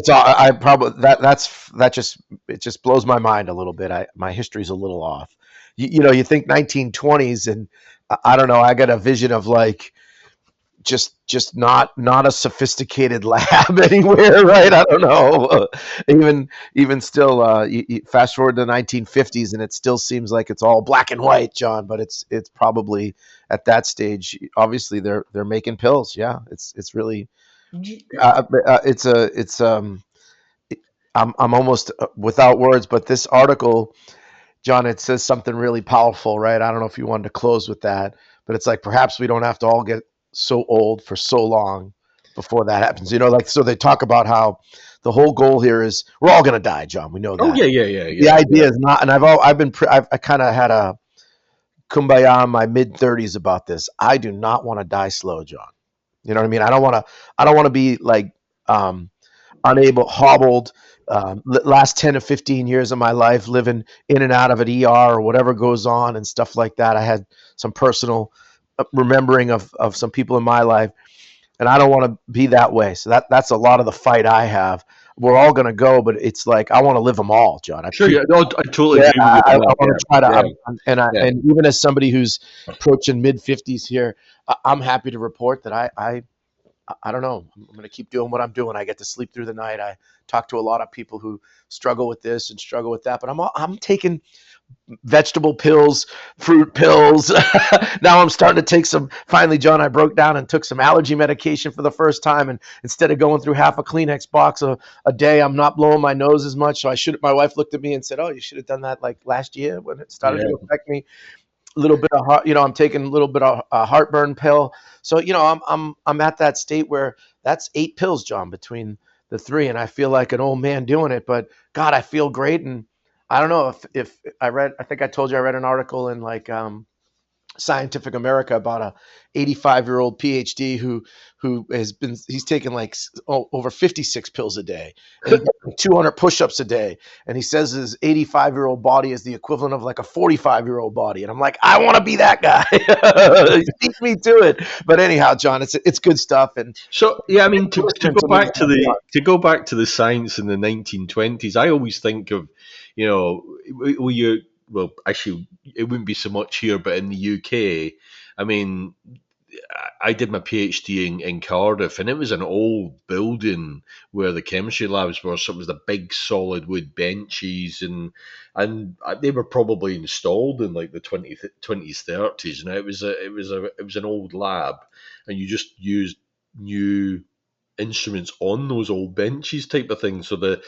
[SPEAKER 3] So I probably that just it just blows my mind a little bit. My history's a little off. You think 1920s, and I don't know. I got a vision of like just not a sophisticated lab anywhere, right? I don't know. Even still, you fast forward to the 1950s, and it still seems like it's all black and white, John. But it's probably at that stage. Obviously, they're making pills. Yeah, it's really it's I'm almost without words. But this article, John, it says something really powerful, right? I don't know if you wanted to close with that, but it's like perhaps we don't have to all get so old for so long before that happens. Like so they talk about how the whole goal here is we're all going to die, John. We know
[SPEAKER 2] Oh
[SPEAKER 3] that.
[SPEAKER 2] yeah, yeah,
[SPEAKER 3] The
[SPEAKER 2] yeah,
[SPEAKER 3] idea is not, and I kind of had a kumbaya in my mid 30s about this. I do not want to die slow, John. You know what I mean? I don't want to be like um, unable, hobbled. Last 10 to 15 years of my life living in and out of an ER or whatever goes on and stuff like that. I had some personal remembering of some people in my life, and I don't want to be that way. So that's a lot of the fight I have. We're all going to go, but it's like I want to live them all, John.
[SPEAKER 2] sure. Yeah, no, I totally
[SPEAKER 3] Yeah,
[SPEAKER 2] agree with you
[SPEAKER 3] I
[SPEAKER 2] on that.
[SPEAKER 3] want to try to,
[SPEAKER 2] Yeah, yeah,
[SPEAKER 3] and even as somebody who's approaching mid 50s here, I'm happy to report that I don't know. I'm going to keep doing what I'm doing. I get to sleep through the night. I talk to a lot of people who struggle with this and struggle with that, but I'm taking vegetable pills, fruit pills. Now I'm starting to take some. Finally, John, I broke down and took some allergy medication for the first time, and instead of going through half a Kleenex box a day, I'm not blowing my nose as much. So I should. My wife looked at me and said, "Oh, you should have done that like last year when it started to
[SPEAKER 2] yeah.
[SPEAKER 3] affect me." A little bit of heart, I'm taking a little bit of a heartburn pill. So I'm at that state where that's 8 pills, John, between the three, and I feel like an old man doing it. But God, I feel great, and I don't know if I read. I think I told you I read an article in like Scientific America about a 85-year-old PhD who he's taken like over 56 pills a day, and he does 200 push-ups a day, and he says his 85-year-old body is the equivalent of like a 45-year-old body, and I'm like, I want to be that guy. Beat me to it. But anyhow, John, it's good stuff, and
[SPEAKER 2] So yeah, I mean, to
[SPEAKER 3] listening
[SPEAKER 2] go
[SPEAKER 3] to me.
[SPEAKER 2] back to the science in the 1920s, I always think of, well, actually, it wouldn't be so much here, but in the UK, I mean, I did my PhD in Cardiff, and it was an old building where the chemistry labs were. So it was the big solid wood benches, and they were probably installed in like the 20s, 30s. And it was an old lab, and you just used new instruments on those old benches type of thing. So the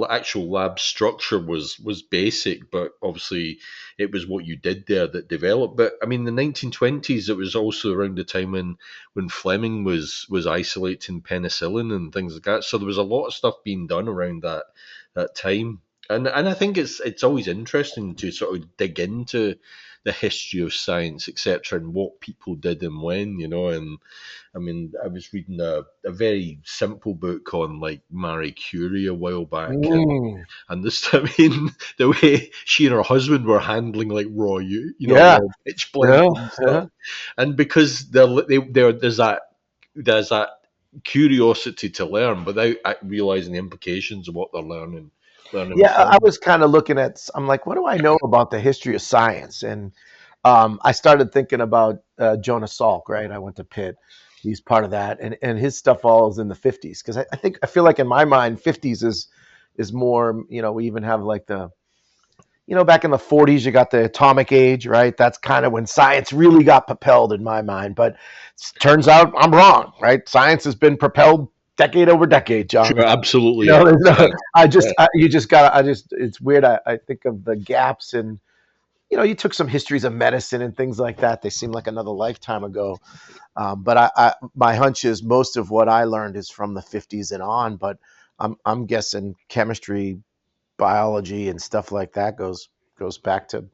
[SPEAKER 2] actual lab structure was basic, but obviously it was what you did there that developed. But I mean, the 1920s, it was also around the time when Fleming was isolating penicillin and things like that. So there was a lot of stuff being done around that time. And I think it's always interesting to sort of dig into the history of science, etc., and what people did and when, and I mean, I was reading a very simple book on like Marie Curie a while back,
[SPEAKER 3] Mm,
[SPEAKER 2] and this, I mean, the way she and her husband were handling like
[SPEAKER 3] yeah,
[SPEAKER 2] raw pitch blende
[SPEAKER 3] yeah,
[SPEAKER 2] and stuff,
[SPEAKER 3] yeah.
[SPEAKER 2] and because there's that curiosity to learn without realizing the implications of what they're learning
[SPEAKER 3] Yeah, I
[SPEAKER 2] from.
[SPEAKER 3] was kind of looking at. I'm like, what do I know about the history of science? And I started thinking about Jonas Salk. Right, I went to Pitt. He's part of that, and his stuff all is in the 50s. Because I feel like in my mind, 50s is more. We even have like the back in the 40s, you got the atomic age, right? That's kind of when science really got propelled in my mind. But it turns out I'm wrong, right? Science has been propelled decade over decade, John.
[SPEAKER 2] Sure, absolutely, yeah.
[SPEAKER 3] It's weird. I think of the gaps in, you took some histories of medicine and things like that. They seem like another lifetime ago. But my hunch is most of what I learned is from the 50s and on. But I'm guessing chemistry, biology, and stuff like that goes back to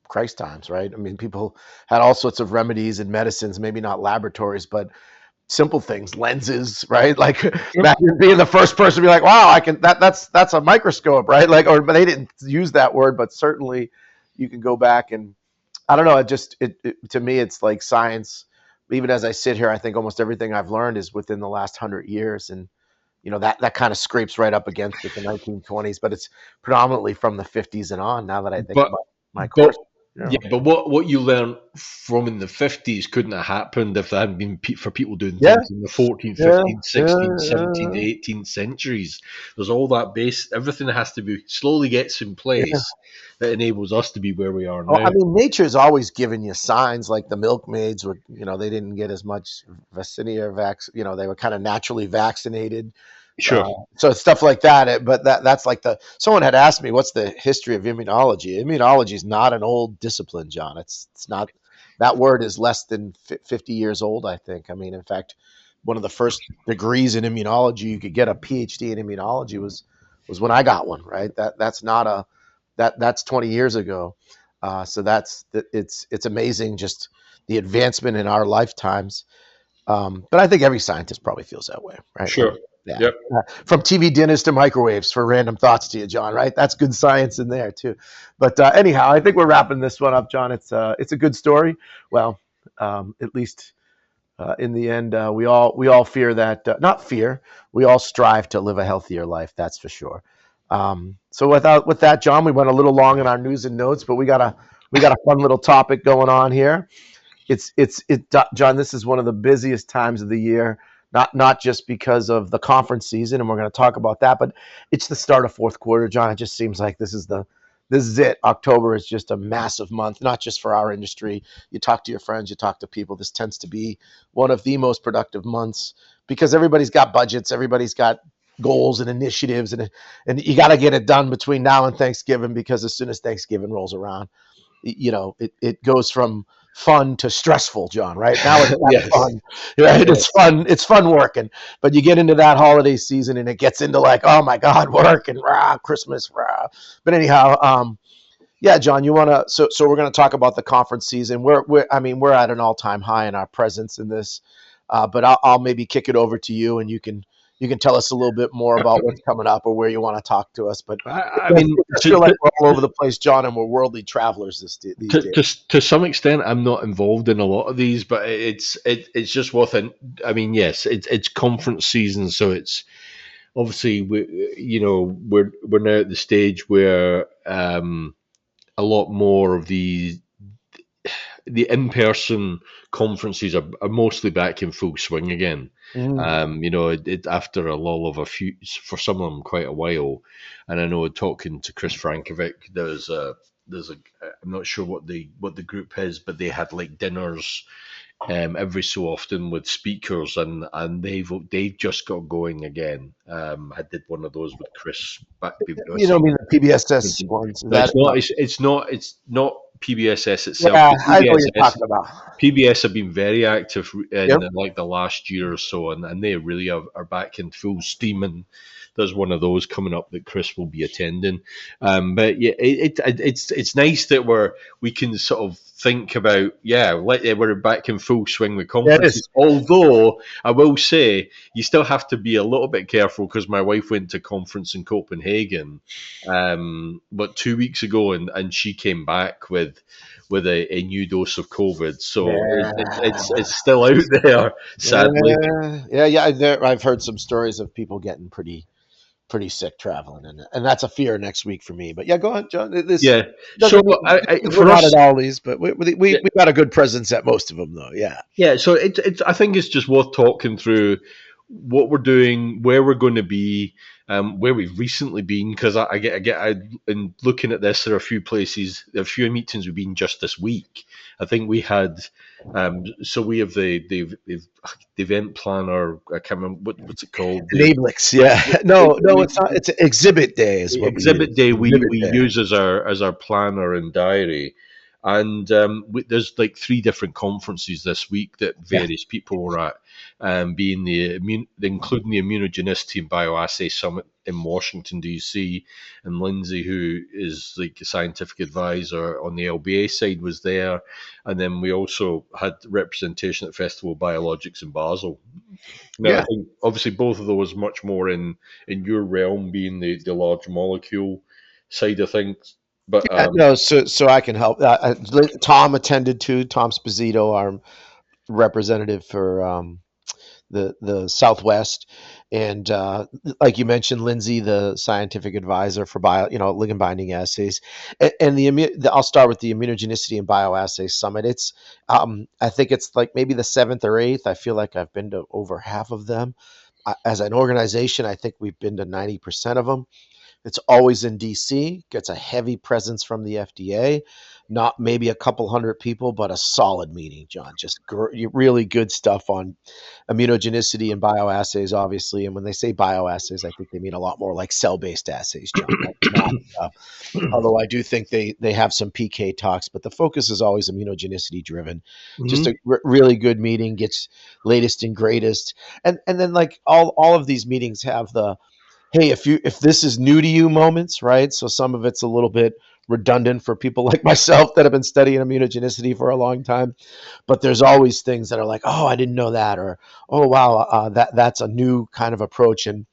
[SPEAKER 3] Christ times, right? I mean, people had all sorts of remedies and medicines, maybe not laboratories, but simple things, lenses, right? Like imagine being the first person to be like, wow, I can that's a microscope, right? Like, but they didn't use that word, but certainly you can go back and I don't know. It to me, it's like science. Even as I sit here, I think almost everything I've learned is within the last 100 years, and that kind of scrapes right up against the 1920s, but it's predominantly from the 50s and on. Now that I think
[SPEAKER 2] But
[SPEAKER 3] about my
[SPEAKER 2] but
[SPEAKER 3] course,
[SPEAKER 2] yeah, but what you learned from in the 50s couldn't have happened if there hadn't been for people doing
[SPEAKER 3] yeah,
[SPEAKER 2] things in the 14th,
[SPEAKER 3] yeah,
[SPEAKER 2] 15th,
[SPEAKER 3] yeah,
[SPEAKER 2] 16th, 17th,
[SPEAKER 3] yeah,
[SPEAKER 2] 18th centuries. There's all that base, everything that has to be slowly gets in
[SPEAKER 3] yeah.
[SPEAKER 2] place that enables us to be where we are
[SPEAKER 3] Oh,
[SPEAKER 2] now.
[SPEAKER 3] I mean, nature's always given you signs. Like the milkmaids were, they didn't get as much vaccinia they were kind of naturally vaccinated.
[SPEAKER 2] Sure.
[SPEAKER 3] So stuff like that. But that's like someone had asked me, what's the history of immunology? Immunology is not an old discipline, John. It's not, that word is less than 50 years old, I think. I mean, in fact, one of the first degrees in immunology, you could get a PhD in immunology was when I got one, right? That's 20 years ago. So it's amazing just the advancement in our lifetimes. But I think every scientist probably feels that way, right?
[SPEAKER 2] Sure.
[SPEAKER 3] Yeah.
[SPEAKER 2] Yep.
[SPEAKER 3] From TV dinners to microwaves for random thoughts to you, John, right? That's good science in there too. But anyhow, I think we're wrapping this one up, John. It's a good story. Well, at least in the end, we all fear that not fear. We all strive to live a healthier life. That's for sure. So with that, John, we went a little long in our news and notes, but we got a fun little topic going on here. John, this is one of the busiest times of the year, not just because of the conference season, and we're going to talk about that, but it's the start of fourth quarter, John. It just seems like this is it. October is just a massive month, not just for our industry. You talk to your friends, you talk to people. This tends to be one of the most productive months because everybody's got budgets, everybody's got goals and initiatives, and you got to get it done between now and Thanksgiving, because as soon as Thanksgiving rolls around, it goes from fun to stressful, John, right? Now it's not
[SPEAKER 2] Yes.
[SPEAKER 3] fun, right?
[SPEAKER 2] Yes.
[SPEAKER 3] It's fun working, but you get into that holiday season and it gets into like, oh my God, work and Christmas, But anyhow, yeah, John, you want to, so we're going to talk about the conference season. We're at an all-time high in our presence in this, but I'll maybe kick it over to you and you can tell us a little bit more about what's coming up or where you want to talk to us. But
[SPEAKER 2] I mean,
[SPEAKER 3] I feel like we're all over the place, John, and we're worldly travelers these days.
[SPEAKER 2] to some extent, I'm not involved in a lot of these, but it's just worth it. I mean, yes, it's conference season, so it's obviously we're now at the stage where a lot more of the in-person conferences are mostly back in full swing again. After a lull of for some of them quite a while, and I know talking to Chris Frankovic, there's a I'm not sure what the group is, but they had like dinners every so often with speakers, and they've just got going again. I did one of those with Chris back.
[SPEAKER 3] You don't mean the PBSS ones?
[SPEAKER 2] No, it's not PBSS itself.
[SPEAKER 3] Yeah,
[SPEAKER 2] The
[SPEAKER 3] I know what you're talking about.
[SPEAKER 2] PBS have been very active in
[SPEAKER 3] Yep.
[SPEAKER 2] like the last year or so, and they really are back in full steam. And there's one of those coming up that Chris will be attending. But yeah, it's nice that we can sort of think about we're back in full swing with conferences. Although I will say you still have to be a little bit careful because my wife went to a conference in Copenhagen, but 2 weeks ago, and she came back with a new dose of COVID. So it's still out there, sadly.
[SPEAKER 3] I've heard some stories of people getting pretty sick traveling, and that's a fear next week for me. But yeah, go on, John.
[SPEAKER 2] So
[SPEAKER 3] we're not at all these, but we got a good presence at most of them, though. Yeah.
[SPEAKER 2] Yeah. So I think it's just worth talking through what we're doing, where we're going to be, where we've recently been. Because in looking at this, there are a few meetings we've been just this week. I think we had, so we have the event planner. I can't remember what's it called.
[SPEAKER 3] Enablix, yeah. No, it's not. It's Exhibit Day is what we
[SPEAKER 2] Exhibit
[SPEAKER 3] use.
[SPEAKER 2] day
[SPEAKER 3] Exhibit
[SPEAKER 2] we
[SPEAKER 3] Day.
[SPEAKER 2] use as our planner and diary, and there's like 3 different conferences this week that
[SPEAKER 3] Yeah.
[SPEAKER 2] various people were at, being including the Immunogenicity and Bioassay Summit in Washington DC, and Lindsay, who is like a scientific advisor on the LBA side, was there, and then we also had representation at Festival of Biologics in Basel. Now, I
[SPEAKER 3] Yeah.
[SPEAKER 2] think obviously both of those much more in your realm, being the large molecule side of things. But
[SPEAKER 3] No, so I can help. Tom attended too. Tom Sposito, our representative for the Southwest, and like you mentioned, Lindsay, the scientific advisor for ligand binding assays, and I'll start with the Immunogenicity and Bioassay Summit. It's I think it's like maybe the 7th or 8th. I feel like I've been to over half of them. As an organization, I think we've been to 90% of them. It's always in DC, gets a heavy presence from the FDA, not maybe a couple hundred people, but a solid meeting, John. Just really good stuff on immunogenicity and bioassays, obviously. And when they say bioassays, I think they mean a lot more like cell-based assays, John. Not, although I do think they have some PK talks, but the focus is always immunogenicity driven. Just a really good meeting, gets latest and greatest. And then like all of these meetings have the hey, if this is new to you moments, right? So some of it's a little bit redundant for people like myself that have been studying immunogenicity for a long time, but there's always things that are like, oh, I didn't know that, or oh wow, that's a new kind of approach. And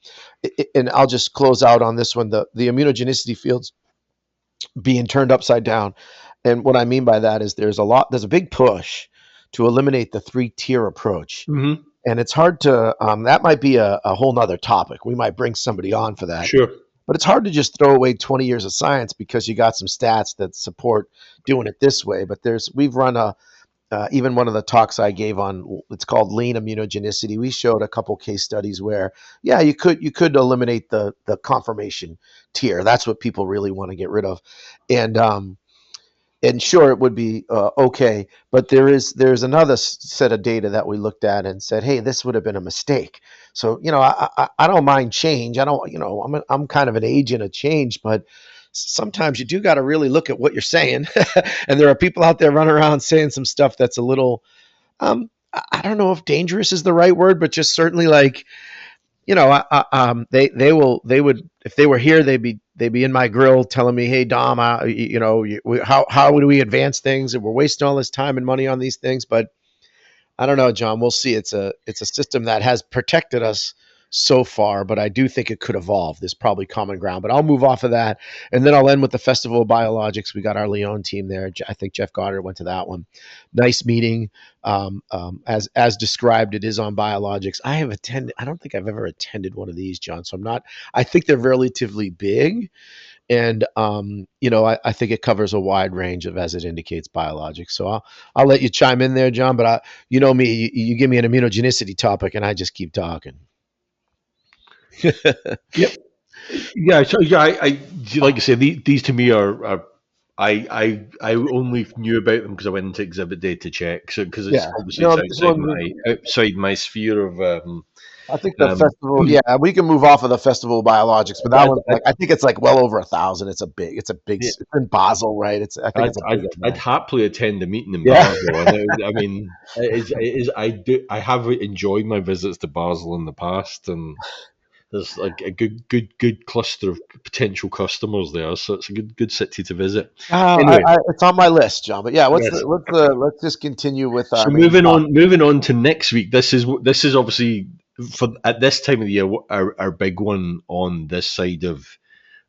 [SPEAKER 3] I'll just close out on this one: the immunogenicity field's being turned upside down, and what I mean by that is there's a big push to eliminate the 3-tier approach.
[SPEAKER 2] Mm-hmm.
[SPEAKER 3] And it's hard to that might be a whole nother topic. We might bring somebody on for that.
[SPEAKER 2] Sure.
[SPEAKER 3] But it's hard to just throw away 20 years of science because you got some stats that support doing it this way. But we've run even one of the talks I gave on, it's called lean immunogenicity. We showed a couple case studies where, yeah, you could eliminate the confirmation tier. That's what people really want to get rid of. And sure, it would be okay, but there's another set of data that we looked at and said, hey, this would have been a mistake. So I don't mind change. I don't I'm kind of an agent of change, but sometimes you do got to really look at what you're saying. And there are people out there running around saying some stuff that's a little I don't know if dangerous is the right word, but just certainly like they would, if they were here, they'd be in my grill telling me, hey Dom, how do we advance things, and we're wasting all this time and money on these things. But I don't know, John. We'll see. It's a system that has protected us so far, but I do think it could evolve. There's probably common ground, but I'll move off of that, and then I'll end with the Festival of Biologics. We got our Lyon team there. I think Jeff Goddard went to that one. Nice meeting. As described, it is on biologics. I have attended. I don't think I've ever attended one of these, John. So I'm not. I think they're relatively big. And I think it covers a wide range of, as it indicates, biologics. So I'll let you chime in there, John. But me, you give me an immunogenicity topic, and I just keep talking.
[SPEAKER 2] Yep. Yeah. So yeah, I like I say, these to me are I only knew about them because I went into Exhibit Day to check. So because it's obviously outside my sphere of.
[SPEAKER 3] I think the festival. Yeah, we can move off of the Festival of Biologics, but that one, I think it's like well over 1,000. It's a big. It's in Basel, right?
[SPEAKER 2] I'd happily attend a meeting in Basel. I mean, I have enjoyed my visits to Basel in the past, and there's like a good cluster of potential customers there, so it's a good city to visit.
[SPEAKER 3] Anyway, it's on my list, John. But yeah, let's just continue with our.
[SPEAKER 2] So moving on to next week. This is obviously for at this time of the year our big one on this side of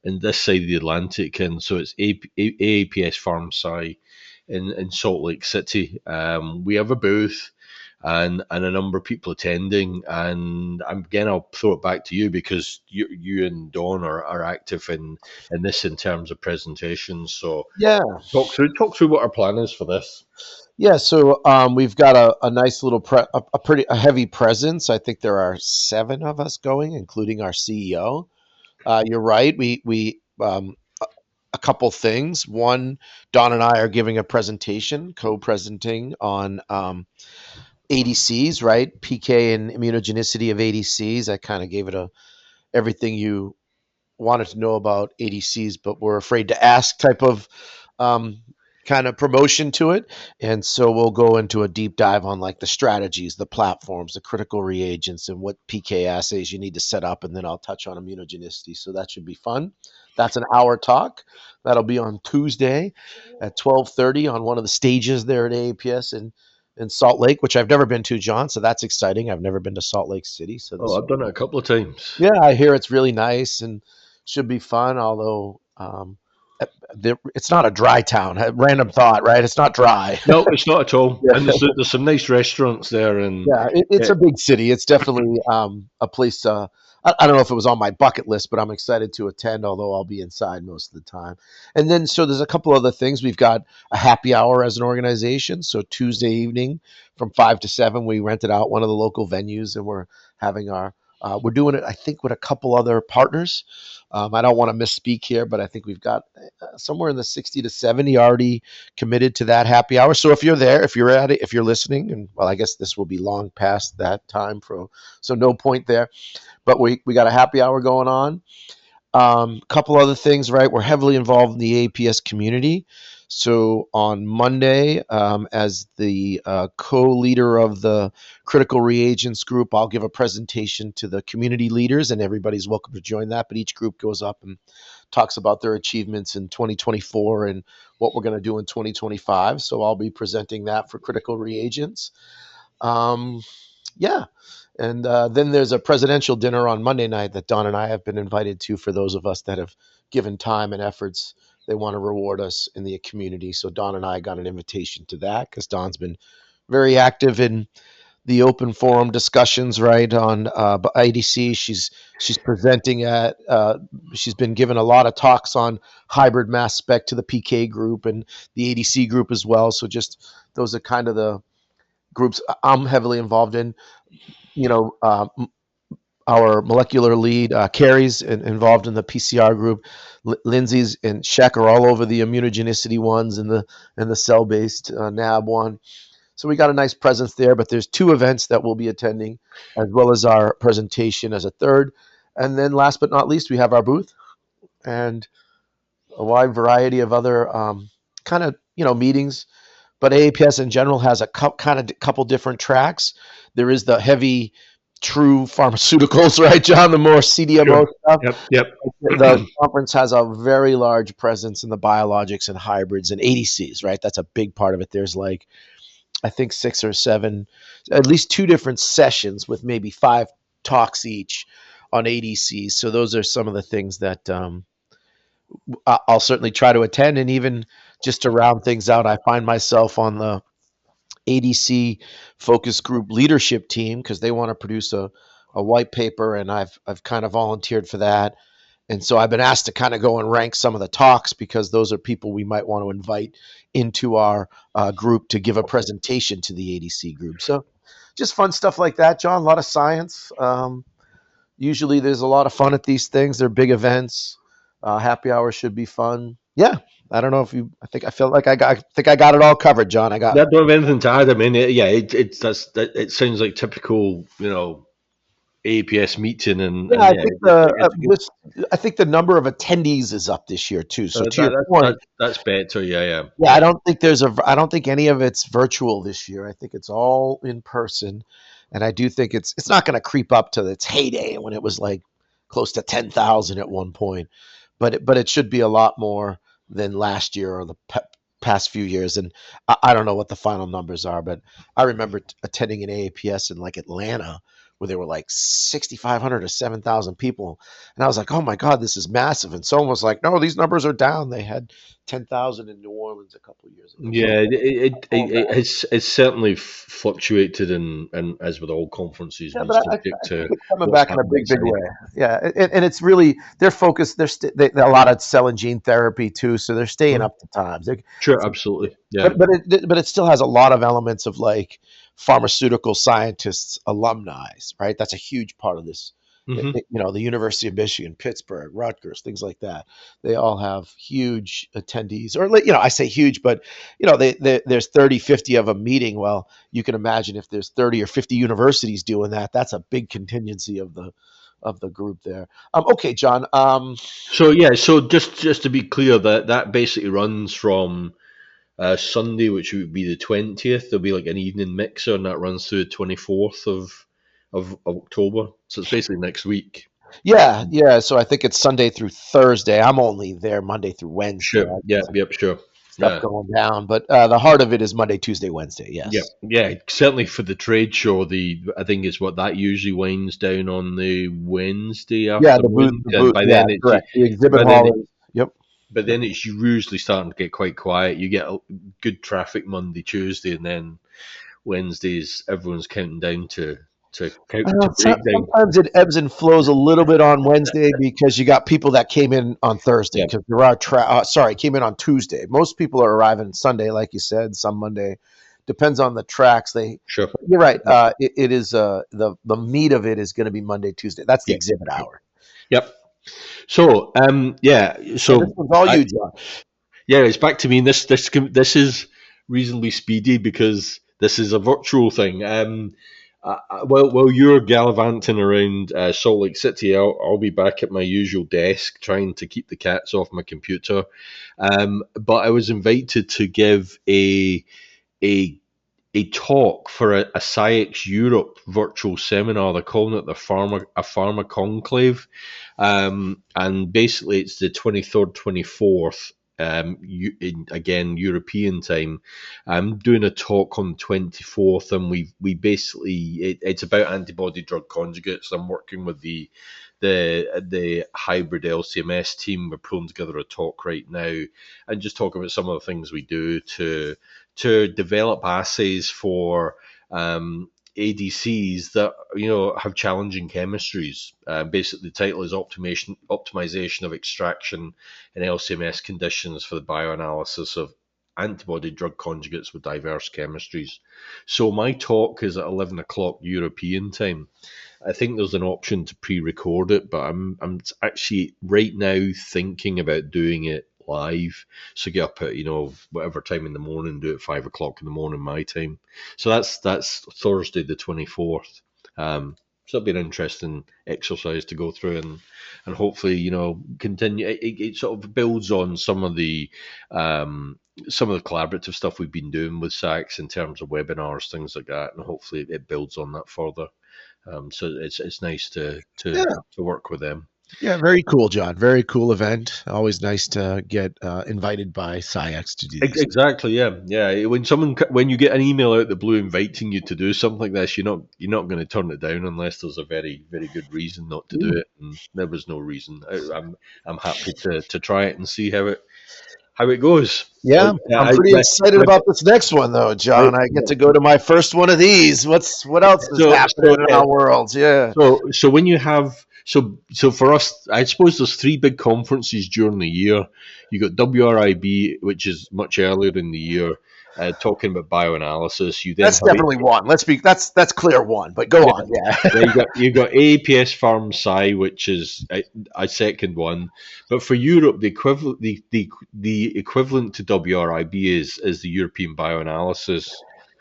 [SPEAKER 2] the Atlantic, and so it's AAPS PharmSci in Salt Lake City. We have a booth. and a number of people attending. And again, I'll throw it back to you because you and Dawn are active in this in terms of presentations. So
[SPEAKER 3] Yeah.
[SPEAKER 2] talk through what our plan is for this.
[SPEAKER 3] Yeah, so we've got a nice little a heavy presence. I think there are 7 of us going, including our CEO. You're right. We a couple things. One, Don and I are giving a presentation, co-presenting on ADCs, right? PK and immunogenicity of ADCs. I kind of gave it a everything you wanted to know about ADCs, but were afraid to ask type of um, kind of promotion to it. And so we'll go into a deep dive on like the strategies, the platforms, the critical reagents, and what PK assays you need to set up. And then I'll touch on immunogenicity. So that should be fun. That's an hour talk. That'll be on Tuesday at 12:30 on one of the stages there at AAPS in Salt Lake, which I've never been to, John. So that's exciting. I've never been to Salt Lake City. So
[SPEAKER 2] Oh, I've done it a couple of times.
[SPEAKER 3] yeah, I hear it's really nice and should be fun. Although it's not a dry town. Random thought, right? It's not dry.
[SPEAKER 2] No, it's not at all.
[SPEAKER 3] Yeah,
[SPEAKER 2] And there's some nice restaurants there, and
[SPEAKER 3] yeah. It's a big city. It's definitely a place. I don't know if it was on my bucket list, but I'm excited to attend. Although I'll be inside most of the time. And then so there's a couple other things. We've got a happy hour as an organization. So Tuesday evening from 5 to 7, we rented out one of the local venues, and we're having our we're doing it, I think, with a couple other partners. I don't want to misspeak here, but I think we've got somewhere in the 60 to 70 already committed to that happy hour. So if you're there, if you're at it, if you're listening, and well, I guess this will be long past that time, so no point there. But we got a happy hour going on. A couple other things, right? We're heavily involved in the APS community. So on Monday, as the co-leader of the critical reagents group, I'll give a presentation to the community leaders, and everybody's welcome to join that. But each group goes up and talks about their achievements in 2024 and what we're going to do in 2025. So I'll be presenting that for critical reagents. Um, yeah. And then there's a presidential dinner on Monday night that Don and I have been invited to for those of us that have given time and efforts. They want to reward us in the community. So Don and I got an invitation to that because Don's been very active in the open forum discussions, right, on IDC. She's presenting at. She's been given a lot of talks on hybrid mass spec to the PK group and the ADC group as well. So just those are kind of the groups I'm heavily involved in. You know, our molecular lead, Carrie's involved in the PCR group. Lindsay's and Sheck are all over the immunogenicity ones and the cell-based NAB one. So we got a nice presence there, but there's 2 events that we'll be attending, as well as our presentation as a third. And then last but not least, we have our booth and a wide variety of other kind of, meetings. But AAPS in general has a couple different tracks. There is the heavy, true pharmaceuticals, right, John? The more CDMO stuff.
[SPEAKER 2] Yep.
[SPEAKER 3] The conference has a very large presence in the biologics and hybrids and ADCs, right? That's a big part of it. There's like, I think 6 or 7, at least 2 different sessions with maybe 5 talks each on ADCs. So those are some of the things that I'll certainly try to attend. And even just to round things out, I find myself on the ADC focus group leadership team because they want to produce a white paper, and I've kind of volunteered for that. And so I've been asked to kind of go and rank some of the talks because those are people we might want to invite into our group to give a presentation to the ADC group. So just fun stuff like that, John. A lot of science. Usually there's a lot of fun at these things. They're big events. Happy hour should be fun. Yeah. I don't know if you. I feel like I think I got it all covered, John. I
[SPEAKER 2] don't have anything to add. I mean, it sounds like typical, APS meeting, and
[SPEAKER 3] I think the number of attendees is up this year too. So to your point,
[SPEAKER 2] that's better. Yeah.
[SPEAKER 3] I don't think any of it's virtual this year. I think it's all in person, and I do think it's not going to creep up to its heyday when it was like close to 10,000 at one point, but it should be a lot more than last year or the past few years. And I don't know what the final numbers are, but I remember attending an AAPS in like Atlanta where there were like 6,500 to 7,000 people. And I was like, oh my God, this is massive. And someone was like, no, these numbers are down. They had 10,000 in New Orleans a couple of years ago. So
[SPEAKER 2] Yeah, it's certainly fluctuated, and as with all conferences,
[SPEAKER 3] yeah,
[SPEAKER 2] been
[SPEAKER 3] but
[SPEAKER 2] subject
[SPEAKER 3] I think
[SPEAKER 2] to
[SPEAKER 3] it's coming
[SPEAKER 2] what's
[SPEAKER 3] back in a
[SPEAKER 2] happened
[SPEAKER 3] big, big
[SPEAKER 2] outside.
[SPEAKER 3] way. Yeah, and it's really they're focused. A lot of cell and gene therapy too, so they're staying
[SPEAKER 2] Mhm.
[SPEAKER 3] up to times.
[SPEAKER 2] Sure, absolutely. Yeah.
[SPEAKER 3] But it still has a lot of elements of like pharmaceutical scientists alumni, right? That's a huge part of this.
[SPEAKER 2] Hmm.
[SPEAKER 3] The University of Michigan, Pittsburgh, Rutgers, things like that. They all have huge attendees, or I say huge, but there's 30, 50 of them meeting. Well, you can imagine if there's 30 or 50 universities doing that, that's a big contingency of the group there. Okay, John.
[SPEAKER 2] So yeah, so just to be clear, that basically runs from Sunday, which would be the 20th. There'll be like an evening mixer, and that runs through the 24th of October. So it's basically next week.
[SPEAKER 3] Yeah, yeah. So I think it's Sunday through Thursday. I'm only there Monday through Wednesday.
[SPEAKER 2] Sure.
[SPEAKER 3] I got
[SPEAKER 2] Yeah.
[SPEAKER 3] some
[SPEAKER 2] Yep. Sure.
[SPEAKER 3] stuff
[SPEAKER 2] Yeah.
[SPEAKER 3] going down, but the heart of it is Monday, Tuesday, Wednesday.
[SPEAKER 2] Yeah,
[SPEAKER 3] Yes.
[SPEAKER 2] yeah, certainly for the trade show, I think it's what that usually winds down on the Wednesday
[SPEAKER 3] Yeah, the booth,
[SPEAKER 2] afternoon,
[SPEAKER 3] the
[SPEAKER 2] and
[SPEAKER 3] booth.
[SPEAKER 2] by
[SPEAKER 3] Yeah,
[SPEAKER 2] then it's
[SPEAKER 3] correct. The exhibit
[SPEAKER 2] by then
[SPEAKER 3] hall is. Yep.
[SPEAKER 2] but
[SPEAKER 3] Yep.
[SPEAKER 2] then it's usually starting to get quite quiet. You get good traffic Monday, Tuesday, and then Wednesdays everyone's counting down to breakdown.
[SPEAKER 3] Sometimes it ebbs and flows a little bit on Wednesday because you got people that came in on Thursday
[SPEAKER 2] Yeah,
[SPEAKER 3] because came in on Tuesday. Most people are arriving Sunday, like you said, some Monday. Depends on the tracks.
[SPEAKER 2] sure.
[SPEAKER 3] You're right.
[SPEAKER 2] Yep,
[SPEAKER 3] It is the meat of it is going to be Monday, Tuesday. That's the
[SPEAKER 2] yeah,
[SPEAKER 3] exhibit
[SPEAKER 2] sure.
[SPEAKER 3] hour.
[SPEAKER 2] Yep. So yeah,
[SPEAKER 3] So this
[SPEAKER 2] so
[SPEAKER 3] one's all
[SPEAKER 2] I,
[SPEAKER 3] you, John.
[SPEAKER 2] yeah, it's back to me. And this is reasonably speedy because this is a virtual thing. While you're gallivanting around Salt Lake City, I'll be back at my usual desk trying to keep the cats off my computer. But I was invited to give a a talk for a SciEx Europe virtual seminar. They're calling it a pharma conclave, and basically it's the 23rd, 24th. Again, European time. I'm doing a talk on 24th, and we basically it's about antibody drug conjugates. I'm working with the hybrid LCMS team. We're pulling together a talk right now, and just talk about some of the things we do to develop assays for ADCs that have challenging chemistries. Basically, the title is optimization of extraction in LCMS conditions for the bioanalysis of antibody drug conjugates with diverse chemistries. So my talk is at 11 o'clock European time. I think there's an option to pre-record it, but I'm actually right now thinking about doing it live. So get up at whatever time in the morning, do it 5 o'clock in the morning my time. So that's Thursday the 24th. So it'll be an interesting exercise to go through, and hopefully continue. It sort of builds on some of the collaborative stuff we've been doing with SACS in terms of webinars, things like that, and hopefully it builds on that further. So it's nice
[SPEAKER 3] Yeah.
[SPEAKER 2] to work with them.
[SPEAKER 3] Yeah, very cool, John. Very cool event. Always nice to get invited by SciEx to do these.
[SPEAKER 2] Exactly, yeah, yeah. When you get an email out the blue inviting you to do something like this, you're not going to turn it down unless there's a very very good reason not to do it. And there was no reason. I'm happy to try it and see how it goes.
[SPEAKER 3] Yeah,
[SPEAKER 2] Like,
[SPEAKER 3] I'm
[SPEAKER 2] I,
[SPEAKER 3] pretty
[SPEAKER 2] my,
[SPEAKER 3] excited
[SPEAKER 2] my,
[SPEAKER 3] about this next one, though,
[SPEAKER 2] my,
[SPEAKER 3] John. I get to go to my first one of these. What else is
[SPEAKER 2] so
[SPEAKER 3] happening
[SPEAKER 2] so
[SPEAKER 3] in
[SPEAKER 2] yeah.
[SPEAKER 3] our world? Yeah,
[SPEAKER 2] So when you have so for us, I suppose there's three big conferences during the year. You got WRIB, which is much earlier in the year, talking about bioanalysis. You then
[SPEAKER 3] that's
[SPEAKER 2] have
[SPEAKER 3] definitely one. That's clear one. But go
[SPEAKER 2] yeah,
[SPEAKER 3] on. Yeah,
[SPEAKER 2] yeah, you got AAPS Pharm Sci, which is a second one. But for Europe, the equivalent to WRIB is the European Bioanalysis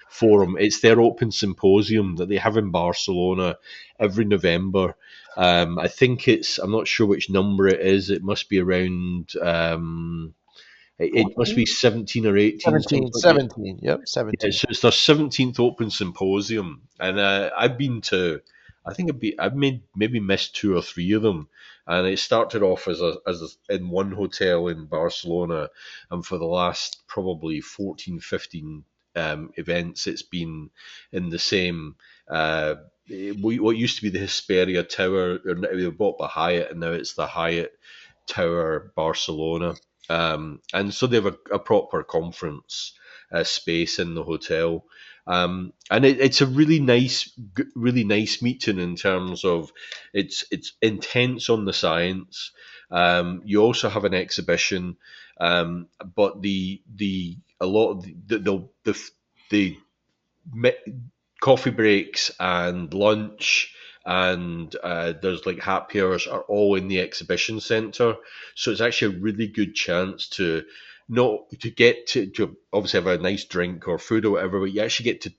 [SPEAKER 2] Forum. It's their open symposium that they have in Barcelona every November. I think I'm not sure which number it is. It must be around. It must be 17 or 18, something
[SPEAKER 3] 17,
[SPEAKER 2] like that.
[SPEAKER 3] 17. Yep,
[SPEAKER 2] Yeah,
[SPEAKER 3] 17.
[SPEAKER 2] so it's their 17th Open Symposium, and I've been to, I think I've maybe missed two or three of them, and it started off in one hotel in Barcelona, and for the last probably 14, 15 events. It's been in the same. What used to be the Hesperia Tower, or they were bought by Hyatt, and now it's the Hyatt Tower Barcelona. And so they have a proper conference space in the hotel. And it's a really nice meeting in terms of it's intense on the science. You also have an exhibition, but the a lot of the coffee breaks and lunch and there's like happy hours are all in the exhibition center, so it's actually a really good chance to not to get to obviously have a nice drink or food or whatever, but you actually get to,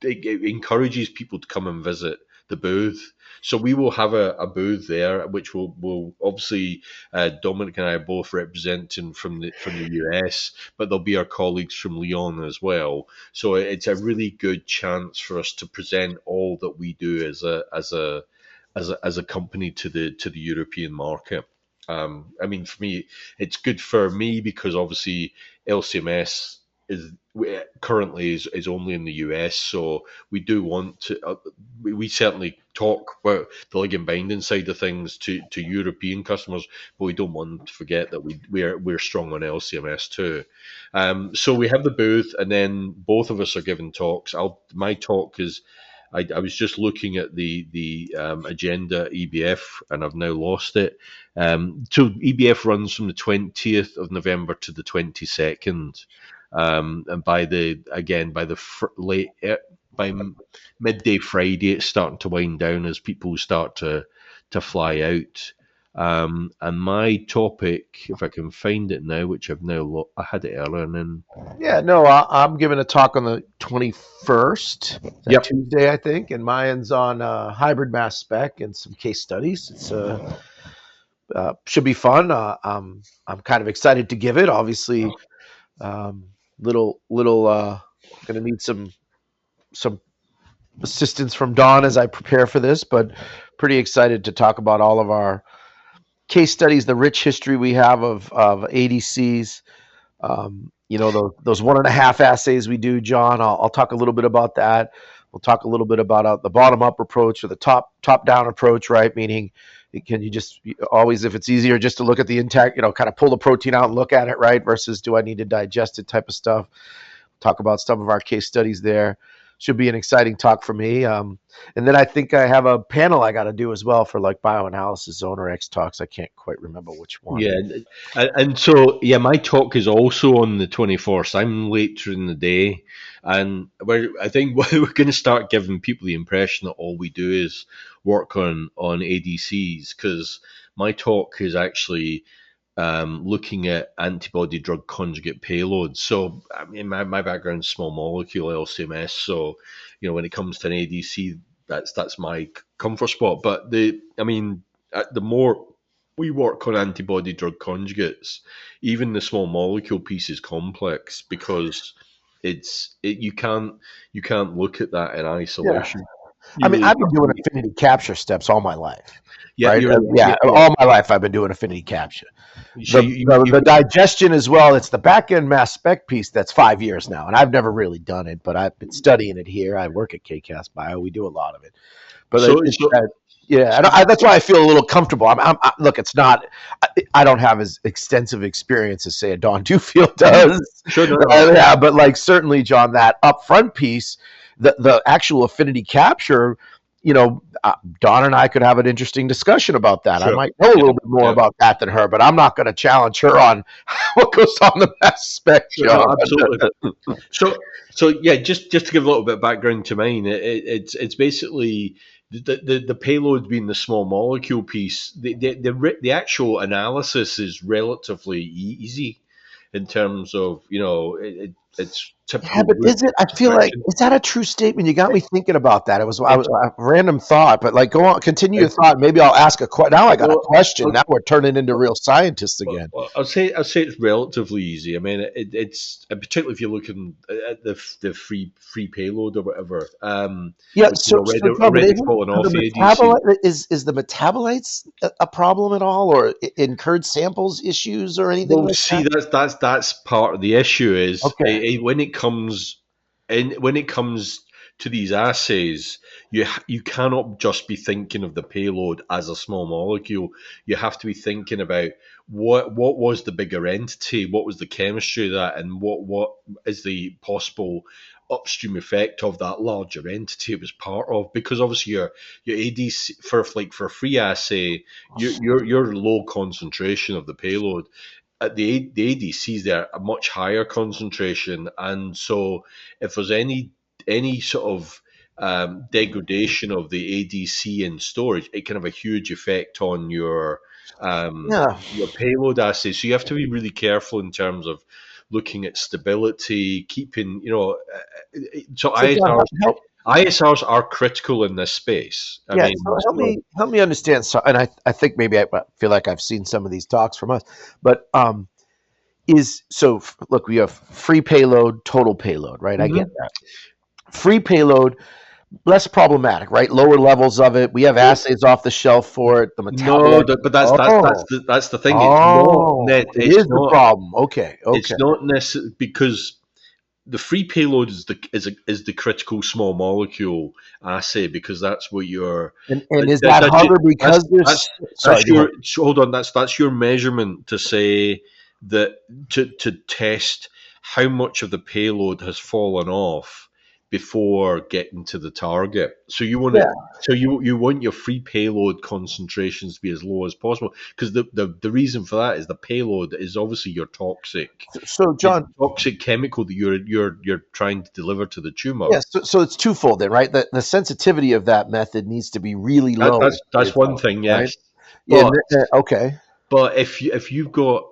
[SPEAKER 2] it encourages people to come and visit the booth. So we will have a booth there, which will obviously Dominic and I are both representing from the US, but there'll be our colleagues from Lyon as well. So it's a really good chance for us to present all that we do as a company to the European market. I mean, for me, it's good for me because obviously LCMS is currently is only in the US, so we do want to. We certainly talk about the ligand binding side of things to European customers, but we don't want them to forget that we're strong on LCMS too. So we have the booth, and then both of us are giving talks. My talk is. I was just looking at the agenda EBF, and I've now lost it. So EBF runs from the 20th of November to the 22nd, and by midday Friday, it's starting to wind down as people start to fly out. And my topic, if I can find it now, which I had it earlier, and then
[SPEAKER 3] I'm giving a talk on the 21st,
[SPEAKER 2] Yep.
[SPEAKER 3] Tuesday, I think, and mine's on hybrid mass spec and some case studies. It's should be fun. I'm kind of excited to give it. Obviously, little going to need some assistance from Don as I prepare for this, but pretty excited to talk about all of our case studies, the rich history we have of ADCs. Those 1.5 assays we do, John. I'll talk a little bit about that. We'll talk a little bit about the bottom up approach or the top down approach, right? Meaning, can you just always, if it's easier just to look at the intact, kind of pull the protein out and look at it, right? Versus do I need to digest it type of stuff. Talk about some of our case studies there. Should be an exciting talk for me. And then I think I have a panel I got to do as well for like bioanalysis zone or X talks. I can't quite remember which one.
[SPEAKER 2] Yeah. And so, my talk is also on the 24th. I'm later in the day. And I think we're going to start giving people the impression that all we do is work on ADCs, because my talk is actually looking at antibody drug conjugate payloads. So, I mean, my background is small molecule LCMS. So, when it comes to an ADC, that's my comfort spot. But the more we work on antibody drug conjugates, even the small molecule piece is complex because you can't look at that in isolation.
[SPEAKER 3] Yeah. I've been doing affinity capture steps all my life.
[SPEAKER 2] Yeah,
[SPEAKER 3] right? All my life I've been doing affinity capture.
[SPEAKER 2] So
[SPEAKER 3] the digestion as well. It's the back end mass spec piece that's 5 years now, and I've never really done it, but I've been studying it here. I work at KCAS Bio. We do a lot of it, but that's why I feel a little comfortable. Look, it's not. I don't have as extensive experience as say a Don Duffield does.
[SPEAKER 2] Sure,
[SPEAKER 3] but like certainly, John, that upfront piece, the actual affinity capture. Dawn and I could have an interesting discussion about that. Sure. I might know a little bit more about that than her, but I'm not going to challenge her on what goes on the mass spec.
[SPEAKER 2] Sure, absolutely. So just to give a little bit of background to mine, it's basically the payload being the small molecule piece. The actual analysis is relatively easy in terms of it's typical.
[SPEAKER 3] Yeah, but is it? I feel like, is that a true statement? You got me thinking about that. I was a random thought, but like, go on, continue your thought. Maybe I'll ask a question. Now I got a question. Now we're turning into real scientists again.
[SPEAKER 2] Well, I'll say it's relatively easy. I mean, it's particularly if you're looking at the free payload or whatever. Already fallen off the ADC.
[SPEAKER 3] Is the metabolites a problem at all, or incurred samples issues or anything?
[SPEAKER 2] Well, that's part of the issue. Is when it comes and when it comes to these assays, you cannot just be thinking of the payload as a small molecule. You have to be thinking about what was the bigger entity, what was the chemistry of that, and what is the possible upstream effect of that larger entity it was part of. Because obviously your ADC for a free assay, your low concentration of the payload. At the ADCs, they're a much higher concentration, and so if there's any sort of degradation of the ADC in storage, it can have a huge effect on
[SPEAKER 3] Yeah.
[SPEAKER 2] your payload assay. So you have to be really careful in terms of looking at stability, keeping so
[SPEAKER 3] So John,
[SPEAKER 2] ISRs are critical in this space. I
[SPEAKER 3] yeah.
[SPEAKER 2] mean,
[SPEAKER 3] So help me understand. So, and I think maybe I feel like I've seen some of these talks from us, but look, we have free payload, total payload, right? I get
[SPEAKER 2] Mhm.
[SPEAKER 3] that. Free payload, less problematic, right? Lower levels of it. We have assays off the shelf for it. The
[SPEAKER 2] No,
[SPEAKER 3] metabolite.
[SPEAKER 2] but
[SPEAKER 3] Oh,
[SPEAKER 2] that's the thing. It's not
[SPEAKER 3] oh,
[SPEAKER 2] net.
[SPEAKER 3] it is the problem. Okay, okay.
[SPEAKER 2] It's not necessarily because the free payload is the critical small molecule assay because that's what you're
[SPEAKER 3] And is that
[SPEAKER 2] that's
[SPEAKER 3] harder because there's? Sorry, go ahead.
[SPEAKER 2] hold on, that's your measurement to say that to test how much of the payload has fallen off before getting to the target. So you want it.
[SPEAKER 3] Yeah.
[SPEAKER 2] So you want your free payload concentrations to be as low as possible because the reason for that is the payload is obviously your toxic.
[SPEAKER 3] So,
[SPEAKER 2] It's
[SPEAKER 3] John,
[SPEAKER 2] toxic chemical that you're trying to deliver to the tumor.
[SPEAKER 3] yeah. So it's twofold then, right? The sensitivity of that method needs to be really
[SPEAKER 2] That,
[SPEAKER 3] low,
[SPEAKER 2] that's one thing,
[SPEAKER 3] right?
[SPEAKER 2] yes.
[SPEAKER 3] Yeah.
[SPEAKER 2] But
[SPEAKER 3] Okay.
[SPEAKER 2] if you've got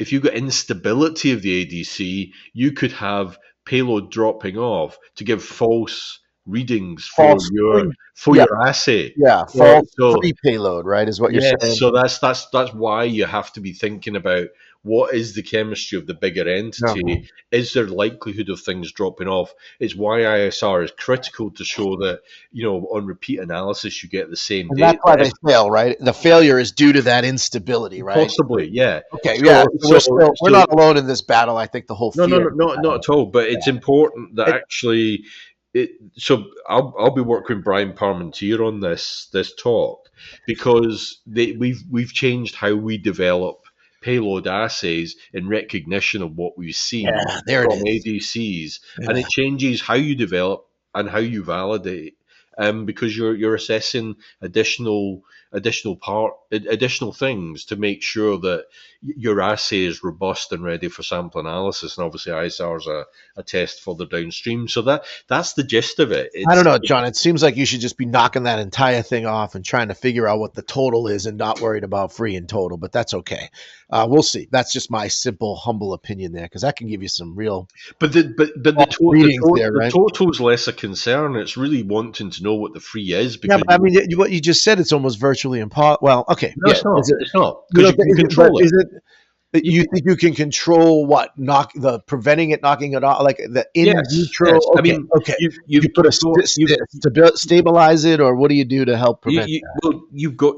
[SPEAKER 2] instability of the ADC, you could have payload dropping off to give false readings
[SPEAKER 3] False free.
[SPEAKER 2] for
[SPEAKER 3] Yeah.
[SPEAKER 2] your assay.
[SPEAKER 3] Yeah.
[SPEAKER 2] So,
[SPEAKER 3] False
[SPEAKER 2] so
[SPEAKER 3] free payload, right? Is what you're
[SPEAKER 2] yes,
[SPEAKER 3] saying.
[SPEAKER 2] so that's why you have to be thinking about what is the chemistry of the bigger
[SPEAKER 3] Yeah.
[SPEAKER 2] entity. Is there likelihood of things dropping off? It's why ISR is critical to show that on repeat analysis you get the same
[SPEAKER 3] And that's
[SPEAKER 2] data.
[SPEAKER 3] why they fail, right? The failure is due to that instability, right?
[SPEAKER 2] Possibly, yeah.
[SPEAKER 3] Okay, yeah.
[SPEAKER 2] So
[SPEAKER 3] So
[SPEAKER 2] so
[SPEAKER 3] we're
[SPEAKER 2] so
[SPEAKER 3] not alone in this battle. I think the whole
[SPEAKER 2] no, no,
[SPEAKER 3] field.
[SPEAKER 2] no, not at all. But it's important that
[SPEAKER 3] It,
[SPEAKER 2] actually, so I'll be working with Brian Parmentier on this talk because we've changed how we develop payload assays in recognition of what we've seen
[SPEAKER 3] yeah, there it
[SPEAKER 2] from
[SPEAKER 3] is.
[SPEAKER 2] ADCs, and
[SPEAKER 3] Yeah.
[SPEAKER 2] it changes how you develop and how you validate. Because you're assessing additional things to make sure that your assay is robust and ready for sample analysis, and obviously ISR is a test further downstream. So that's the gist of it.
[SPEAKER 3] I don't
[SPEAKER 2] It's
[SPEAKER 3] know, John. It seems like you should just be knocking that entire thing off and trying to figure out what the total is and not worried about free and total, but that's okay. We'll see. That's just my simple, humble opinion there because that can give you some real
[SPEAKER 2] but
[SPEAKER 3] false readings there,
[SPEAKER 2] the
[SPEAKER 3] right?
[SPEAKER 2] total's less a concern. It's really wanting to know what the free is
[SPEAKER 3] Yeah,
[SPEAKER 2] because
[SPEAKER 3] but I mean, what you just said, it's almost virtually impossible. Well, okay,
[SPEAKER 2] no,
[SPEAKER 3] yeah.
[SPEAKER 2] it's not.
[SPEAKER 3] Is it?
[SPEAKER 2] It's not
[SPEAKER 3] You
[SPEAKER 2] because
[SPEAKER 3] know,
[SPEAKER 2] you can
[SPEAKER 3] but
[SPEAKER 2] control it.
[SPEAKER 3] is it?
[SPEAKER 2] You
[SPEAKER 3] You
[SPEAKER 2] can,
[SPEAKER 3] think you can control what knocking it off, like the in
[SPEAKER 2] yes,
[SPEAKER 3] vitro?
[SPEAKER 2] yes. I
[SPEAKER 3] Okay,
[SPEAKER 2] mean,
[SPEAKER 3] okay. You put a
[SPEAKER 2] you've got
[SPEAKER 3] stabilize it, or what do you do to help prevent that?
[SPEAKER 2] well, you've got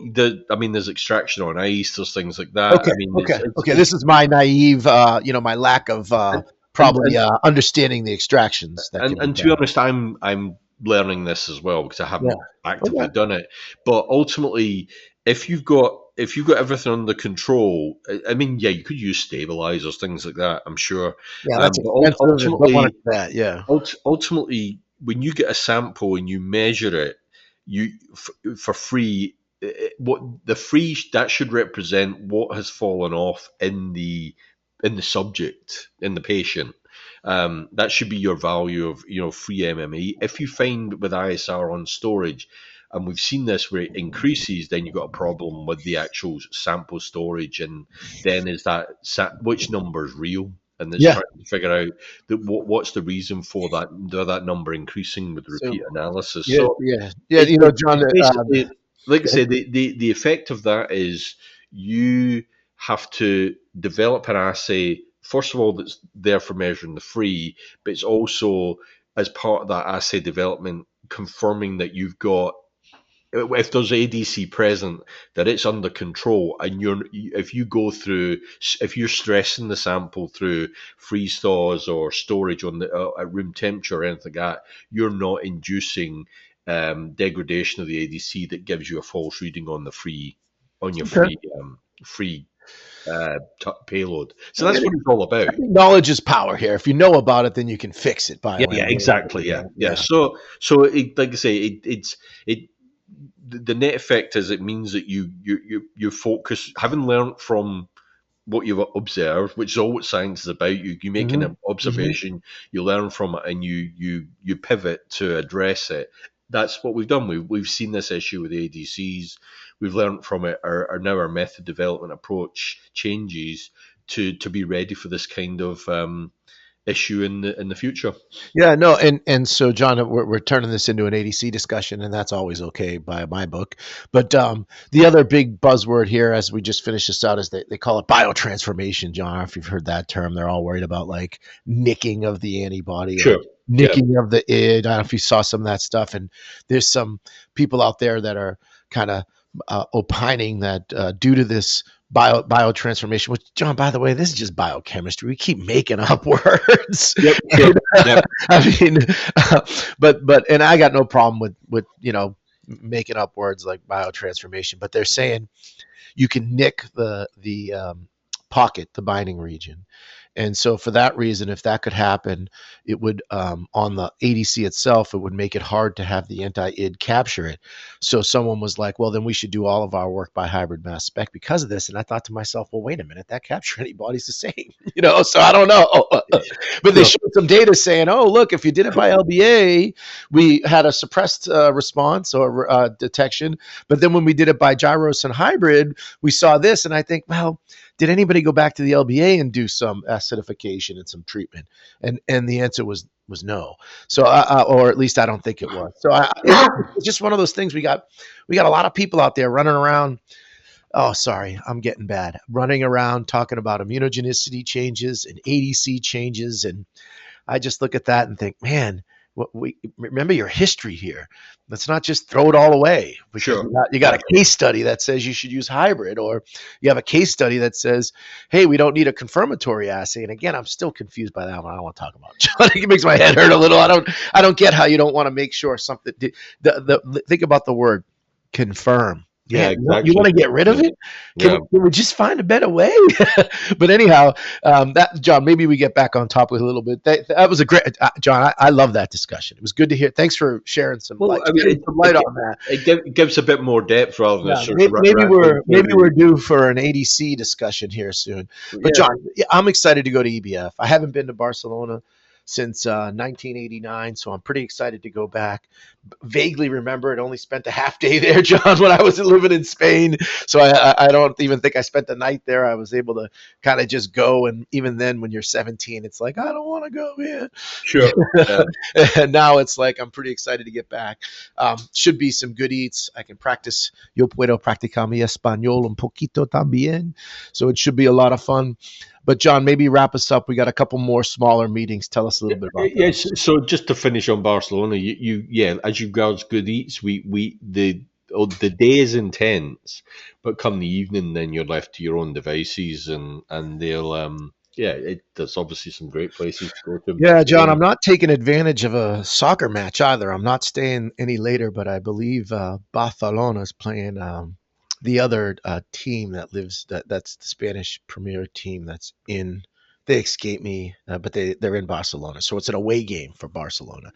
[SPEAKER 2] I mean, there's extraction on ice. There's things like that.
[SPEAKER 3] Okay,
[SPEAKER 2] I mean,
[SPEAKER 3] okay, okay. This is my naive, my lack of
[SPEAKER 2] and,
[SPEAKER 3] probably
[SPEAKER 2] and
[SPEAKER 3] understanding the extractions that can be
[SPEAKER 2] and to be
[SPEAKER 3] done.
[SPEAKER 2] honest, I'm learning this as well because I
[SPEAKER 3] Yeah.
[SPEAKER 2] haven't
[SPEAKER 3] Okay.
[SPEAKER 2] actively done it. But ultimately, if you've got everything under control, I mean, yeah, you could use stabilizers, things like that. I'm sure,
[SPEAKER 3] Yeah, that's
[SPEAKER 2] but
[SPEAKER 3] expensive and don't want to do that. Yeah.
[SPEAKER 2] ultimately, when you get a sample and you measure it, for free. What the free that should represent what has fallen off in the subject in the patient. That should be your value of free MME. If you find with ISR on storage, and we've seen this where it increases, then you've got a problem with the actual sample storage, and then is that which number is real? And it's
[SPEAKER 3] Yeah.
[SPEAKER 2] trying to figure out what's the reason for that number increasing with the repeat
[SPEAKER 3] So
[SPEAKER 2] analysis.
[SPEAKER 3] yeah,
[SPEAKER 2] So
[SPEAKER 3] yeah, yeah. John.
[SPEAKER 2] it's basically, like I say, the effect of that is you have to develop an assay, first of all, that's there for measuring the free, but it's also, as part of that assay development, confirming that you've got if there's ADC present, that it's under control, and if you're stressing the sample through freeze thaws or storage on the at room temperature or anything like that, you're not inducing degradation of the ADC that gives you a false reading on the free on your
[SPEAKER 3] Okay.
[SPEAKER 2] free payload. So that's what it's all about.
[SPEAKER 3] Knowledge is power here. If you know about it, then you can fix it.
[SPEAKER 2] Yeah, exactly. Yeah. So like I say, the net effect is it means that you focus, having learned from what you've observed, which is all what science is about. You make an observation, you learn from it, and you pivot to address it. That's what we've done. We've seen this issue with ADCs. We've learned from it. Now our method development approach changes to be ready for this kind of issue in the future.
[SPEAKER 3] Yeah, no, and so John, we're turning this into an ADC discussion, and that's always okay by my book. But the other big buzzword here, as we just finish this out, is they call it biotransformation. John, if you've heard that term, they're all worried about like nicking of the antibody,
[SPEAKER 2] Sure.
[SPEAKER 3] nicking of the id. I don't know if you saw some of that stuff, and there's some people out there that are kind of opining that due to this biotransformation, which, John, by the way, this is just biochemistry. We keep making up words.
[SPEAKER 2] Yep.
[SPEAKER 3] I mean, but and I got no problem with making up words like biotransformation, but they're saying you can nick the pocket, the binding region. And so for that reason, if that could happen, it would, on the ADC itself, it would make it hard to have the anti-id capture it. So someone was like, well, then we should do all of our work by hybrid mass spec because of this. And I thought to myself, well, wait a minute, that capture antibody's the same, so I don't know. But they showed some data saying, oh, look, if you did it by LBA, we had a suppressed response or detection. But then when we did it by gyros and hybrid, we saw this. And I think, well, did anybody go back to the LBA and do some acidification and some treatment? And the answer was no. So, or at least I don't think it was. So it's just one of those things. We got a lot of people out there running around. Oh, sorry, I'm getting bad. Running around talking about immunogenicity changes and ADC changes. And I just look at that and think, man, we remember your history here. Let's not just throw it all away.
[SPEAKER 2] Sure.
[SPEAKER 3] You got a case study that says you should use hybrid, or you have a case study that says, hey, we don't need a confirmatory assay. And again, I'm still confused by that one. I don't want to talk about it. I think it makes my head hurt a little. I don't get how you don't want to make sure something. Think about the word confirm.
[SPEAKER 2] Yeah, exactly.
[SPEAKER 3] You want to get rid of it? Can we just find a better way? But anyhow, that, John, maybe we get back on topic a little bit. That was a great, John. I love that discussion. It was good to hear. Thanks for sharing some light, on that.
[SPEAKER 2] It gives a bit more depth rather than
[SPEAKER 3] maybe we're due for an ADC discussion here soon. But John, I'm excited to go to EBF. I haven't been to Barcelona since 1989, so I'm pretty excited to go back. Vaguely remember it, only spent a half day there, John, when I was living in Spain. So I don't even think I spent the night there. I was able to kind of just go, and even then, when you're 17, it's like, I don't want to go in.
[SPEAKER 2] Sure.
[SPEAKER 3] And now it's like, I'm pretty excited to get back. Should be some good eats. I can practice. Yo puedo practicar mi español un poquito también. So it should be a lot of fun. But John, maybe wrap us up. We got a couple more smaller meetings. Tell us a little bit about that.
[SPEAKER 2] Yes. So just to finish on Barcelona, as regards good eats, the day is intense, but come the evening, then you're left to your own devices, and they'll there's obviously some great places to go to.
[SPEAKER 3] Yeah, John, I'm not taking advantage of a soccer match either. I'm not staying any later, but I believe Barcelona is playing the other team that's the Spanish Premier team that's in. They escape me, but they're in Barcelona, so it's an away game for Barcelona,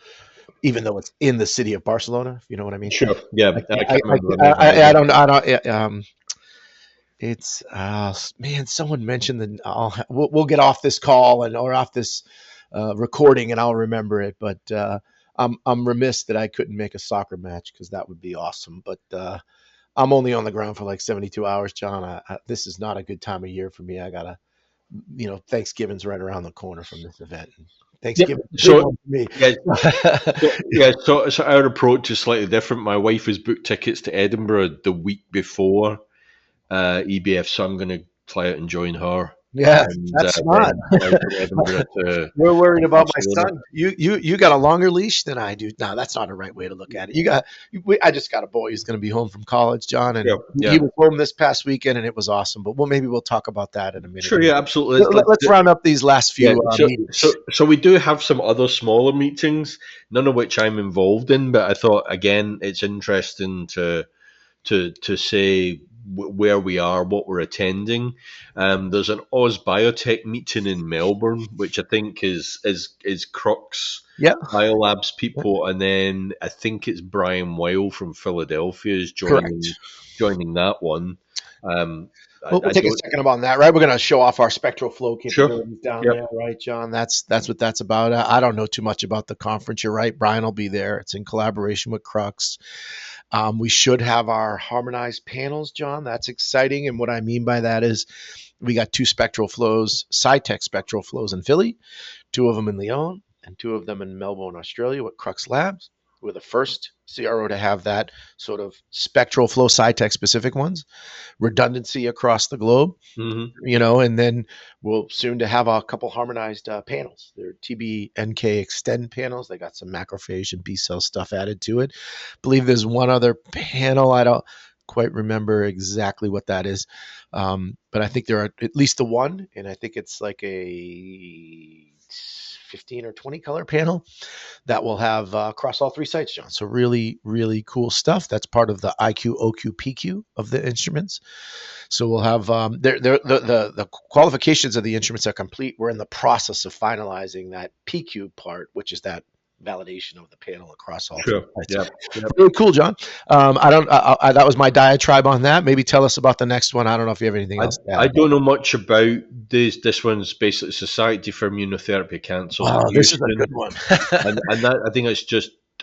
[SPEAKER 3] even though it's in the city of Barcelona. If you know what I mean?
[SPEAKER 2] Sure. Yeah.
[SPEAKER 3] I don't. It's man. Someone mentioned we'll get off this call or off this recording, and I'll remember it. But I'm remiss that I couldn't make a soccer match because that would be awesome. But I'm only on the ground for like 72 hours, John. This is not a good time of year for me. I gotta, Thanksgiving's right around the corner from this event. Thanksgiving,
[SPEAKER 2] for me. So our approach is slightly different. My wife has booked tickets to Edinburgh the week before EBF, so I'm going to fly out and join her
[SPEAKER 3] Yeah,
[SPEAKER 2] and
[SPEAKER 3] that's smart.
[SPEAKER 2] then fly from Edinburgh to
[SPEAKER 3] We're worried about my
[SPEAKER 2] Barcelona.
[SPEAKER 3] son. You got a longer leash than I do. No, that's not the right way to look at it. I just got a boy who's going to be home from college, John,
[SPEAKER 2] Yeah,
[SPEAKER 3] and he
[SPEAKER 2] yeah.
[SPEAKER 3] was home this past weekend, and it was awesome. But maybe we'll talk about that in a minute.
[SPEAKER 2] Sure, yeah, absolutely.
[SPEAKER 3] Let's round up these last
[SPEAKER 2] Yeah,
[SPEAKER 3] few meetings.
[SPEAKER 2] so we do have some other smaller meetings, none of which I'm involved in, but I thought again it's interesting to say where we are, what we're attending. There's an Oz Biotech meeting in Melbourne, which I think is Crux
[SPEAKER 3] Yeah,
[SPEAKER 2] Biolabs people, and then I think it's Brian Weil from Philadelphia is
[SPEAKER 3] correct.
[SPEAKER 2] joining that one. Um,
[SPEAKER 3] We'll
[SPEAKER 2] I
[SPEAKER 3] take a
[SPEAKER 2] don't.
[SPEAKER 3] second on that, right? We're going to show off our spectral flow
[SPEAKER 2] Sure.
[SPEAKER 3] capabilities down
[SPEAKER 2] Yep.
[SPEAKER 3] there, right, John? That's what that's about. I don't know too much about the conference. You're right. Brian will be there. It's in collaboration with Crux. We should have our harmonized panels, John. That's exciting. And what I mean by that is we got two spectral flows, SciTech spectral flows in Philly, two of them in Lyon, and two of them in Melbourne, Australia with Crux Labs. We're the first CRO to have that sort of spectral flow SciTech specific ones, redundancy across the globe,
[SPEAKER 2] Hmm.
[SPEAKER 3] and then we'll soon to have a couple harmonized panels. They're TB-NK extend panels. They got some macrophage and B cell stuff added to it. I believe there's one other panel. I don't quite remember exactly what that is, but I think there are at least the one, and I think it's like a 15 or 20 color panel that will have across all three sites, John. So really, really cool stuff. That's part of the IQ, OQ, PQ of the instruments. So we'll have the qualifications of the instruments are complete. We're in the process of finalizing that PQ part, which is that validation of the panel across all three
[SPEAKER 2] Sure.
[SPEAKER 3] sites.
[SPEAKER 2] Yep. Yep.
[SPEAKER 3] Really cool, John. I don't. That was my diatribe on that. Maybe tell us about the next one. I don't know if you have anything else to
[SPEAKER 2] I
[SPEAKER 3] add.
[SPEAKER 2] don't know much about this. This one's basically Society for Immunotherapy of Cancers in
[SPEAKER 3] Oh, this is a
[SPEAKER 2] Houston,
[SPEAKER 3] good one.
[SPEAKER 2] and that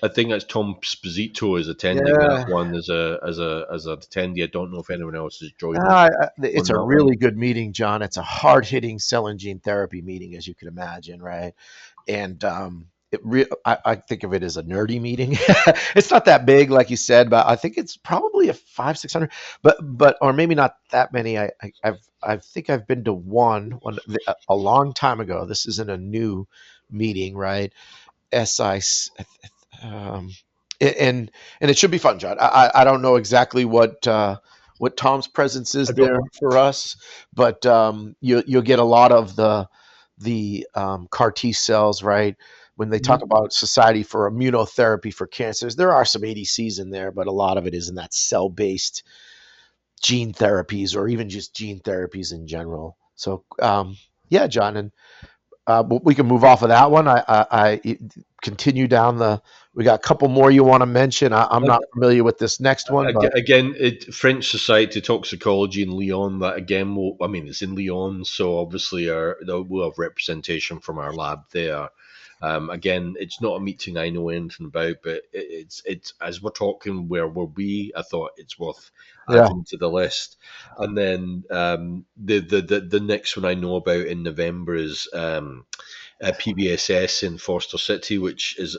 [SPEAKER 2] I think that's Tom Sposito is attending that
[SPEAKER 3] Yeah.
[SPEAKER 2] one as an attendee. I don't know if anyone else is joining
[SPEAKER 3] It's
[SPEAKER 2] on
[SPEAKER 3] a
[SPEAKER 2] that one.
[SPEAKER 3] really good meeting, John. It's a hard hitting cell and gene therapy meeting, as you can imagine, right? And I think of it as a nerdy meeting. It's not that big, like you said, but I think it's probably a 500-600, but or maybe not that many. I think I've been to one a long time ago. This isn't a new meeting, right? SI, um, and it should be fun, John. I don't know exactly what Tom's presence is
[SPEAKER 2] I don't.
[SPEAKER 3] there for us, but you'll get a lot of the CAR T cells, right? When they talk about Society for Immunotherapy for Cancers, there are some ADCs in there, but a lot of it is in that cell-based gene therapies or even just gene therapies in general. So, yeah, John, and we can move off of that one. I continue down the. We got a couple more you want to mention. I'm not familiar with this next one, but
[SPEAKER 2] Again, French Society of Toxicology in Lyon. That again, it's in Lyon, so obviously we'll have representation from our lab there. Again, it's not a meeting I know anything about, but it's as we're talking, where will be? I thought it's worth
[SPEAKER 3] yeah,
[SPEAKER 2] adding to the list. And then the next one I know about in November is PBSS in Foster City, which is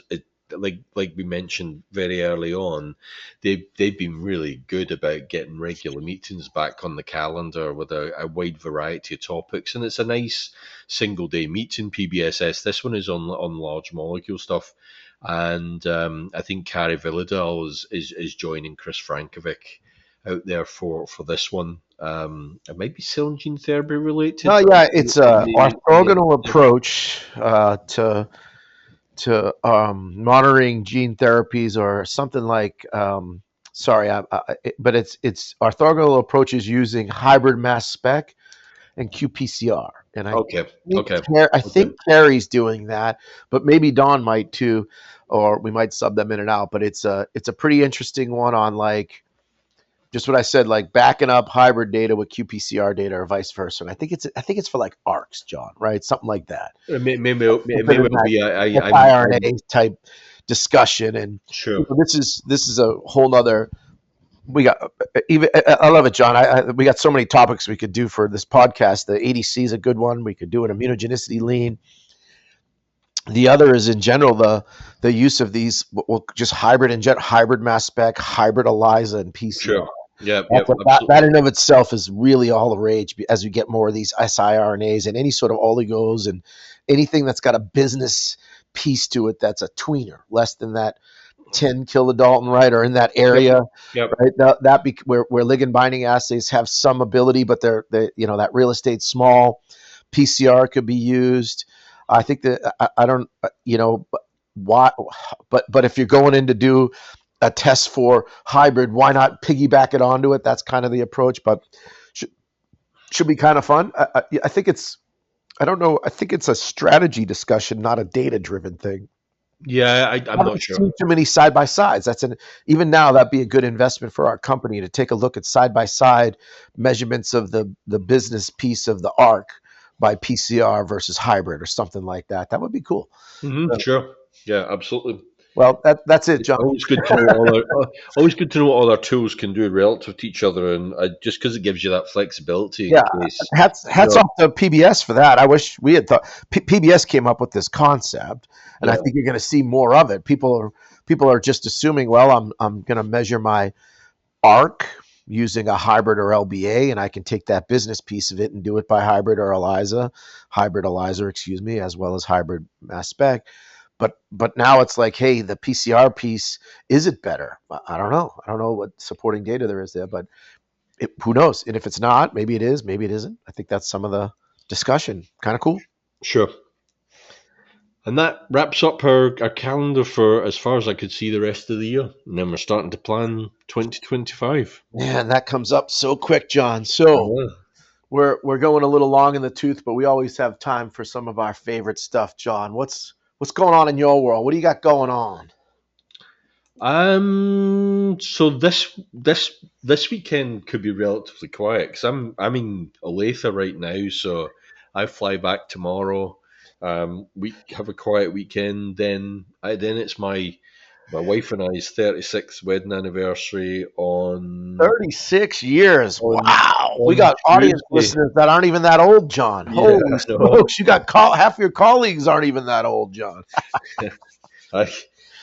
[SPEAKER 2] like we mentioned very early on, they've been really good about getting regular meetings back on the calendar with a wide variety of topics, and it's a nice single day meeting. PBSS. This one is on large molecule stuff, and I think Carrie Villadal is joining Chris Frankovic out there for this one. It might be cell and gene therapy related.
[SPEAKER 3] no, yeah, it's a
[SPEAKER 2] In the
[SPEAKER 3] orthogonal approach to monitoring gene therapies or something like. Sorry, but it's orthogonal approaches using hybrid mass spec and qPCR, and
[SPEAKER 2] Okay.
[SPEAKER 3] think
[SPEAKER 2] Okay.
[SPEAKER 3] I
[SPEAKER 2] Okay.
[SPEAKER 3] think Carrie's doing that, but maybe Don might too, or we might sub them in and out. But it's a pretty interesting one on like just what I said, like backing up hybrid data with qPCR data or vice versa. And I think it's for like ARCs, John, right? Something like that.
[SPEAKER 2] It may well be.
[SPEAKER 3] RNA type discussion, and
[SPEAKER 2] Sure.
[SPEAKER 3] this is a whole nother. We got even I love it, John. We got so many topics we could do for this podcast. The ADC is a good one. We could do an immunogenicity lean. The other is in general the use of these just hybrid mass spec, hybrid ELISA, and PCR.
[SPEAKER 2] Sure. Yeah, yeah,
[SPEAKER 3] That
[SPEAKER 2] absolutely.
[SPEAKER 3] in of itself is really all the rage as we get more of these siRNAs and any sort of oligos and anything that's got a business piece to it that's a tweener, less than that 10 kilodalton, right, or in that
[SPEAKER 2] Yep,
[SPEAKER 3] area,
[SPEAKER 2] yep.
[SPEAKER 3] right? Where ligand binding assays have some ability, but they that real estate's small. PCR could be used. I think that I don't, why, but if you're going in to do a test for hybrid, why not piggyback it onto it? That's kind of the approach, but should, should be kind of fun. I think it's, I don't know. I think it's a strategy discussion, not a data driven thing.
[SPEAKER 2] Yeah,
[SPEAKER 3] I
[SPEAKER 2] I'm not
[SPEAKER 3] haven't
[SPEAKER 2] sure.
[SPEAKER 3] seen too many side by sides. Even now that'd be a good investment for our company to take a look at side by side measurements of the business piece of the arc by PCR versus hybrid or something like that. That would be cool.
[SPEAKER 2] Sure. Yeah, absolutely.
[SPEAKER 3] Well, that's it, John.
[SPEAKER 2] Always good to know always good to know what other tools can do relative to each other, and just because it gives you that flexibility in
[SPEAKER 3] Yeah,
[SPEAKER 2] case. You
[SPEAKER 3] hats
[SPEAKER 2] know,
[SPEAKER 3] off to PBS for that. I wish we had thought PBS came up with this concept, and I
[SPEAKER 2] yeah,
[SPEAKER 3] think you're going to see more of it. People are just assuming, well, I'm going to measure my arc using a hybrid or LBA, and I can take that business piece of it and do it by hybrid ELISA, excuse me, as well as hybrid mass spec. But now it's like, hey, the PCR piece, is it better? I don't know. I don't know what supporting data there is there, but who knows? And if it's not, maybe it is, maybe it isn't. I think that's some of the discussion. Kind of cool.
[SPEAKER 2] sure. And that wraps up our calendar for as far as I could see the rest of the year, and then we're starting to plan 2025.
[SPEAKER 3] Man, that comes up so quick, John.
[SPEAKER 2] I
[SPEAKER 3] So
[SPEAKER 2] know.
[SPEAKER 3] we're going a little long in the tooth, but we always have time for some of our favorite stuff, John. What's going on in your world? What do you got going on?
[SPEAKER 2] So this weekend could be relatively quiet because I'm in Olathe right now, so I fly back tomorrow. We have a quiet weekend. Then it's my wife and I's 36th wedding anniversary
[SPEAKER 3] 36 years.
[SPEAKER 2] on
[SPEAKER 3] Wow. We
[SPEAKER 2] on
[SPEAKER 3] got audience
[SPEAKER 2] Tuesday.
[SPEAKER 3] listeners that aren't even that old, John.
[SPEAKER 2] Yeah,
[SPEAKER 3] Holy
[SPEAKER 2] I know.
[SPEAKER 3] smokes. You got half your colleagues aren't even that old, John.
[SPEAKER 2] I,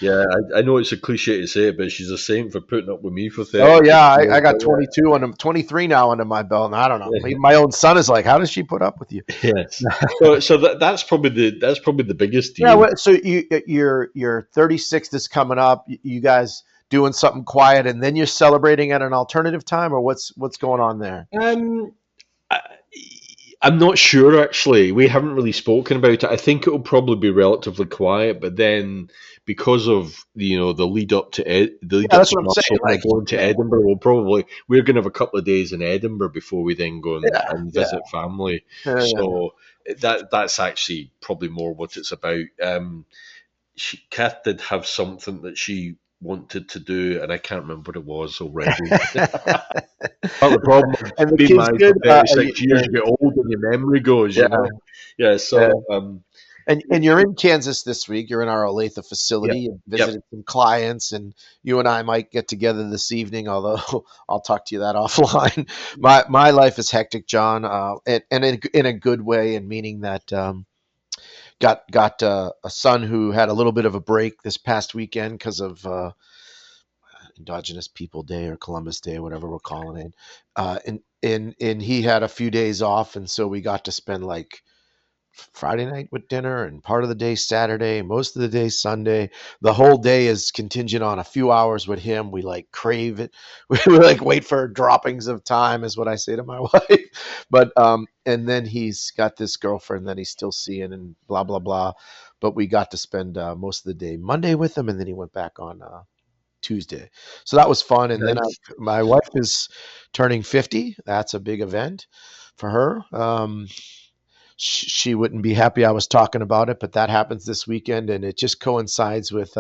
[SPEAKER 2] yeah, I know it's a cliche to say it, but she's a saint for putting up with me for
[SPEAKER 3] Oh
[SPEAKER 2] 36
[SPEAKER 3] yeah, I
[SPEAKER 2] years.
[SPEAKER 3] got 22 and I'm 23 now under my belt, and I don't know. Even my own son is like, "How does she put up with you?"
[SPEAKER 2] Yes. So that's probably the biggest
[SPEAKER 3] Yeah.
[SPEAKER 2] deal.
[SPEAKER 3] So your 36th is coming up. You guys doing something quiet, and then you're celebrating at an alternative time, or what's going on there?
[SPEAKER 2] Um, I, I'm not sure actually. We haven't really spoken about it. I think it will probably be relatively quiet, but then because of the lead up to the lead
[SPEAKER 3] Yeah,
[SPEAKER 2] up
[SPEAKER 3] that's
[SPEAKER 2] to
[SPEAKER 3] what I'm saying.
[SPEAKER 2] Russell and we're
[SPEAKER 3] Like,
[SPEAKER 2] going to
[SPEAKER 3] yeah,
[SPEAKER 2] Edinburgh, we're going to have a couple of days in Edinburgh before we then go
[SPEAKER 3] yeah,
[SPEAKER 2] and
[SPEAKER 3] yeah,
[SPEAKER 2] visit family.
[SPEAKER 3] yeah.
[SPEAKER 2] So that's actually probably more what it's about. Kath did have something that she wanted to do, and I can't remember what it was already. Part of the problem of
[SPEAKER 3] And the
[SPEAKER 2] being
[SPEAKER 3] kids
[SPEAKER 2] married
[SPEAKER 3] good.
[SPEAKER 2] for 36 years, you get old and your memory goes,
[SPEAKER 3] Yeah,
[SPEAKER 2] Yeah,
[SPEAKER 3] yeah.
[SPEAKER 2] so,
[SPEAKER 3] And you're in Kansas this week. You're in our Olathe
[SPEAKER 2] yep,
[SPEAKER 3] facility and
[SPEAKER 2] yep.
[SPEAKER 3] visiting some clients, and you and I might get together this evening. Although I'll talk to you that offline. My life is hectic, John, and in a good way, and meaning that got a son who had a little bit of a break this past weekend because of Indigenous People Day or Columbus Day, whatever we're calling it. And he had a few days off, and so we got to spend like Friday night with dinner and part of the day Saturday, most of the day Sunday. The whole day is contingent on a few hours with him. We like crave it. We like wait for droppings of time, is what I say to my wife. But and then he's got this girlfriend that he's still seeing and blah blah blah. But we got to spend most of the day Monday with him, and then he went back on Tuesday. So that was fun. And then
[SPEAKER 2] Nice.
[SPEAKER 3] my wife is turning 50. That's a big event for her. She wouldn't be happy I was talking about it, but that happens this weekend, and it just coincides with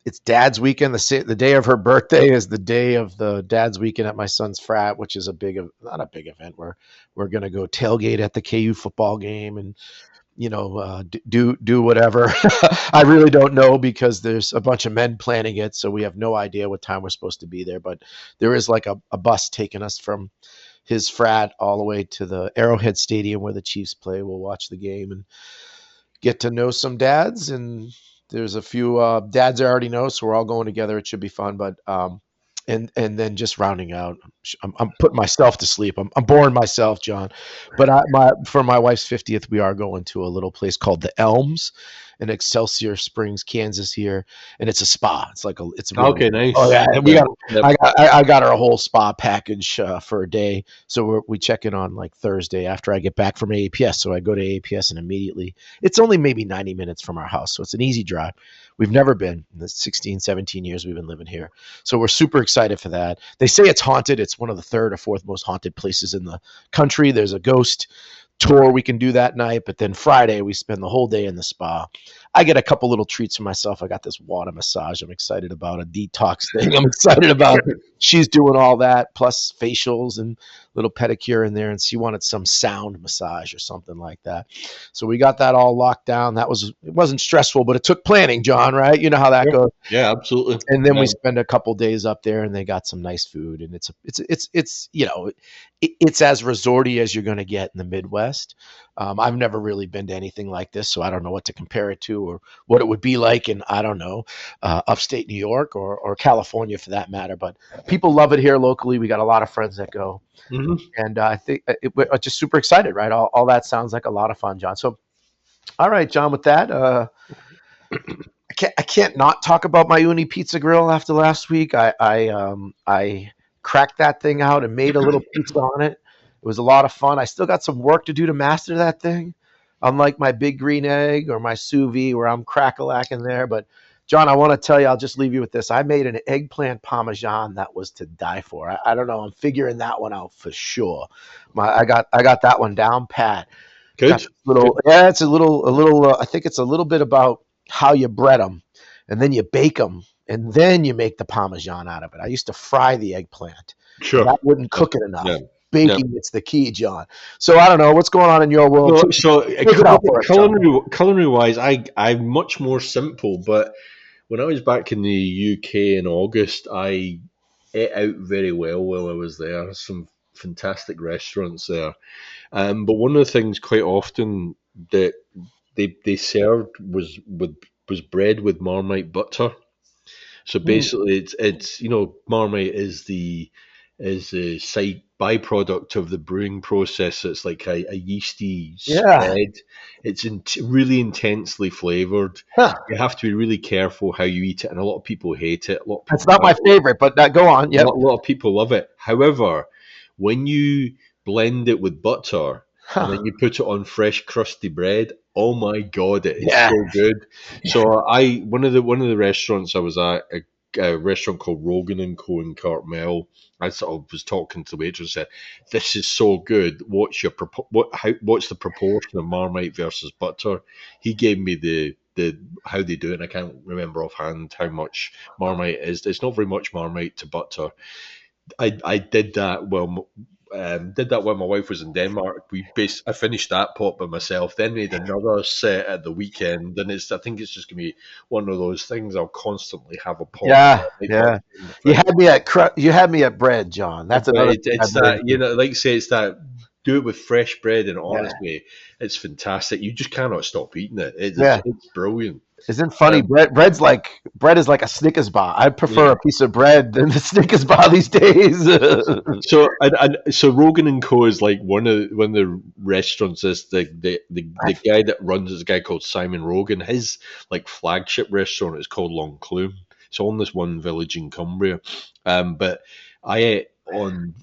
[SPEAKER 3] it's Dad's weekend. The day of her birthday is the day of the Dad's weekend at my son's frat, which is not a big event. We're gonna go tailgate at the KU football game and do whatever. I really don't know because there's a bunch of men planning it, so we have no idea what time we're supposed to be there. But there is like a bus taking us from his frat all the way to the Arrowhead Stadium where the Chiefs play. We'll watch the game and get to know some dads. And there's a few dads I already know, so we're all going together. It should be fun. But and then just rounding out, I'm putting myself to sleep. I'm boring myself, John. But for my wife's 50th, we are going to a little place called the Elms in Excelsior Springs, Kansas here, and it's a spa. It's really,
[SPEAKER 2] Okay,
[SPEAKER 3] oh
[SPEAKER 2] nice.
[SPEAKER 3] yeah, and
[SPEAKER 2] Yep, yep.
[SPEAKER 3] I got our whole spa package for a day. So we check in on like Thursday after I get back from AAPS. So I go to AAPS and immediately, it's only maybe 90 minutes from our house, so it's an easy drive. We've never been in the 16, 17 years we've been living here. So we're super excited for that. They say it's haunted. It's one of the third or fourth most haunted places in the country. There's a ghost tour we can do that night, but then Friday we spend the whole day in the spa. I get a couple little treats for myself. I got this water massage I'm excited about, a detox thing I'm excited about. She's doing all that, plus facials and little pedicure in there, and she wanted some sound massage or something like that. So we got that all locked down. It wasn't stressful, but it took planning, John, right? You know how that goes.
[SPEAKER 2] Yeah, absolutely.
[SPEAKER 3] And then
[SPEAKER 2] Yeah.
[SPEAKER 3] we spend a couple days up there, and they got some nice food, and it's as resorty as you're going to get in the Midwest. I've never really been to anything like this, so I don't know what to compare it to or what it would be like in, I don't know, upstate New York or California for that matter. But people love it here locally. We got a lot of friends that go, and I think we're just super excited, right? All that sounds like a lot of fun, John. So, all right, John, with that, I can't not talk about my Uni Pizza Grill after last week. I cracked that thing out and made a little pizza on it. It was a lot of fun. I still got some work to do to master that thing, unlike my big green egg or my sous vide where I'm crack-a-lacking there. But John, I want to tell you, I'll just leave you with this. I made an eggplant parmesan that was to die for. I don't know. I'm figuring that one out for sure. I got that one down pat.
[SPEAKER 2] Good.
[SPEAKER 3] Yeah, it's a little. I think it's a little bit about how you bread them, and then you bake them, and then you make the parmesan out of it. I used to fry the eggplant.
[SPEAKER 2] Sure.
[SPEAKER 3] That wouldn't cook it enough.
[SPEAKER 2] Yeah.
[SPEAKER 3] Baking, it's the key, John. So I don't know what's going on in your world.
[SPEAKER 2] Culinary wise, I'm much more simple. But when I was back in the UK in August, I ate out very well while I was there. Some fantastic restaurants there. But one of the things quite often that they served was bread with Marmite butter. So basically, it's Marmite is the side byproduct of the brewing process. It's like a yeasty spread. It's really intensely flavored.
[SPEAKER 3] Huh.
[SPEAKER 2] You have to be really careful how you eat it, and a lot of people hate it.
[SPEAKER 3] It's not my favorite, but go on.
[SPEAKER 2] Yeah, a lot of people love it. However, when you blend it with butter and then you put it on fresh crusty bread, oh my god, it is so good. So one of the restaurants I was at, a restaurant called Rogan and Co in Cartmel, I sort of was talking to the waitress and said, "This is so good. What's the proportion of Marmite versus butter?" He gave me the how they do it, and I can't remember offhand how much Marmite is. It's not very much Marmite to butter. I did that when my wife was in Denmark. I finished that pot by myself, then made another set at the weekend, and I think it's just gonna be one of those things I'll constantly have a pot.
[SPEAKER 3] Yeah. You had me at bread, John. That's another.
[SPEAKER 2] It's that, like I say, it's that. Do it with fresh bread, and honestly, it's fantastic. You just cannot stop eating it. It's brilliant.
[SPEAKER 3] Isn't funny? Bread is like a Snickers bar. I prefer a piece of bread than the Snickers bar these days.
[SPEAKER 2] So Rogan and Co is like one of the restaurants. Is the guy that runs is a guy called Simon Rogan. His like flagship restaurant is called Loncloom. It's on this one village in Cumbria. But I ate on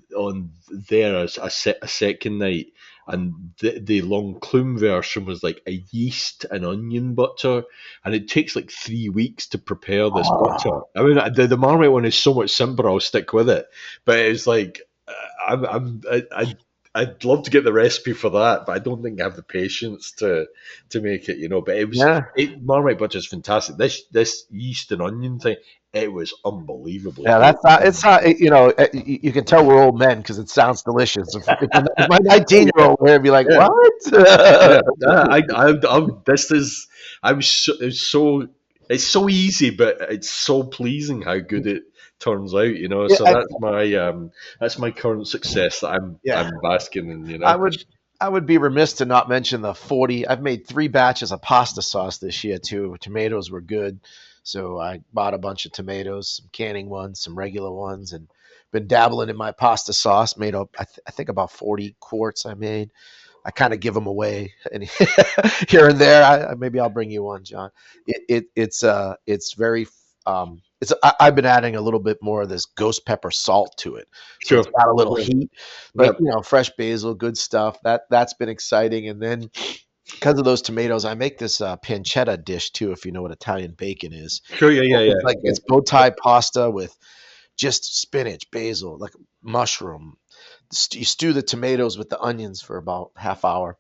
[SPEAKER 2] there a second night. And the Loncloom version was like a yeast and onion butter, and it takes like 3 weeks to prepare this butter. I mean, the Marmite one is so much simpler. I'll stick with it, but it's like I'd love to get the recipe for that, but I don't think I have the patience to make it. But it was Marmite butter is fantastic. This yeast and onion thing. It was unbelievable.
[SPEAKER 3] Yeah, it's not. You can tell we're old men because it sounds delicious. If my 19-year-old would be like, "What?"
[SPEAKER 2] It's so easy, but it's so pleasing how good it turns out. So that's my current success that I'm basking in.
[SPEAKER 3] I would be remiss to not mention the 40. I've made 3 batches of pasta sauce this year too. Tomatoes were good. So I bought a bunch of tomatoes, some canning ones, some regular ones, and been dabbling in my pasta sauce. Made up, I think about 40 quarts I made. I kind of give them away and here and there. Maybe I'll bring you one, John. It's very I've been adding a little bit more of this ghost pepper salt to it, so
[SPEAKER 2] Sure.
[SPEAKER 3] it's got a little heat, but
[SPEAKER 2] Yep.
[SPEAKER 3] you know, fresh basil, good stuff. That's been exciting. And then because of those tomatoes, I make this pancetta dish too, if you know what Italian bacon is.
[SPEAKER 2] Sure. Yeah.
[SPEAKER 3] It's like it's bow tie pasta with just spinach, basil, like mushroom. You stew the tomatoes with the onions for about half hour,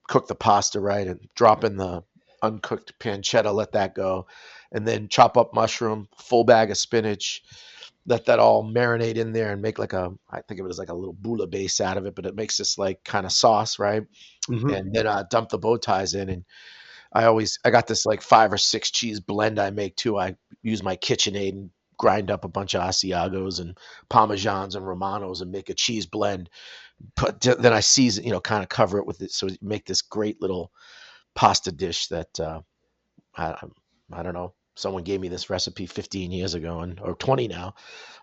[SPEAKER 3] cook the pasta right, and drop in the uncooked pancetta, let that go, and then chop up mushroom, full bag of spinach, let that all marinate in there and make I think of it as like a little bouillabaisse out of it, but it makes this like kind of sauce, right?
[SPEAKER 2] Mm-hmm.
[SPEAKER 3] And then dump the bow ties in, and I got this like 5 or 6 cheese blend I make too. I use my KitchenAid and grind up a bunch of Asiagos and Parmesans and Romanos and make a cheese blend. Then I season, kind of cover it with it, so you make this great little pasta dish that I don't know. Someone gave me this recipe 15 years ago, or 20 now.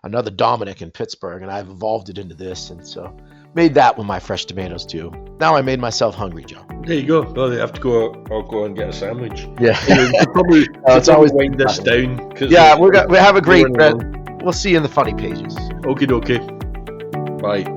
[SPEAKER 3] Another Dominic in Pittsburgh, and I've evolved it into this, and so made that with my fresh tomatoes too. Now I made myself hungry, Joe.
[SPEAKER 2] There you go. Well, they have to go. I'll go and get a sandwich.
[SPEAKER 3] Yeah,
[SPEAKER 2] You should probably,
[SPEAKER 3] it's always
[SPEAKER 2] wind this down.
[SPEAKER 3] Yeah, we have a great. We'll see you in the funny pages.
[SPEAKER 2] Okie dokie. Bye.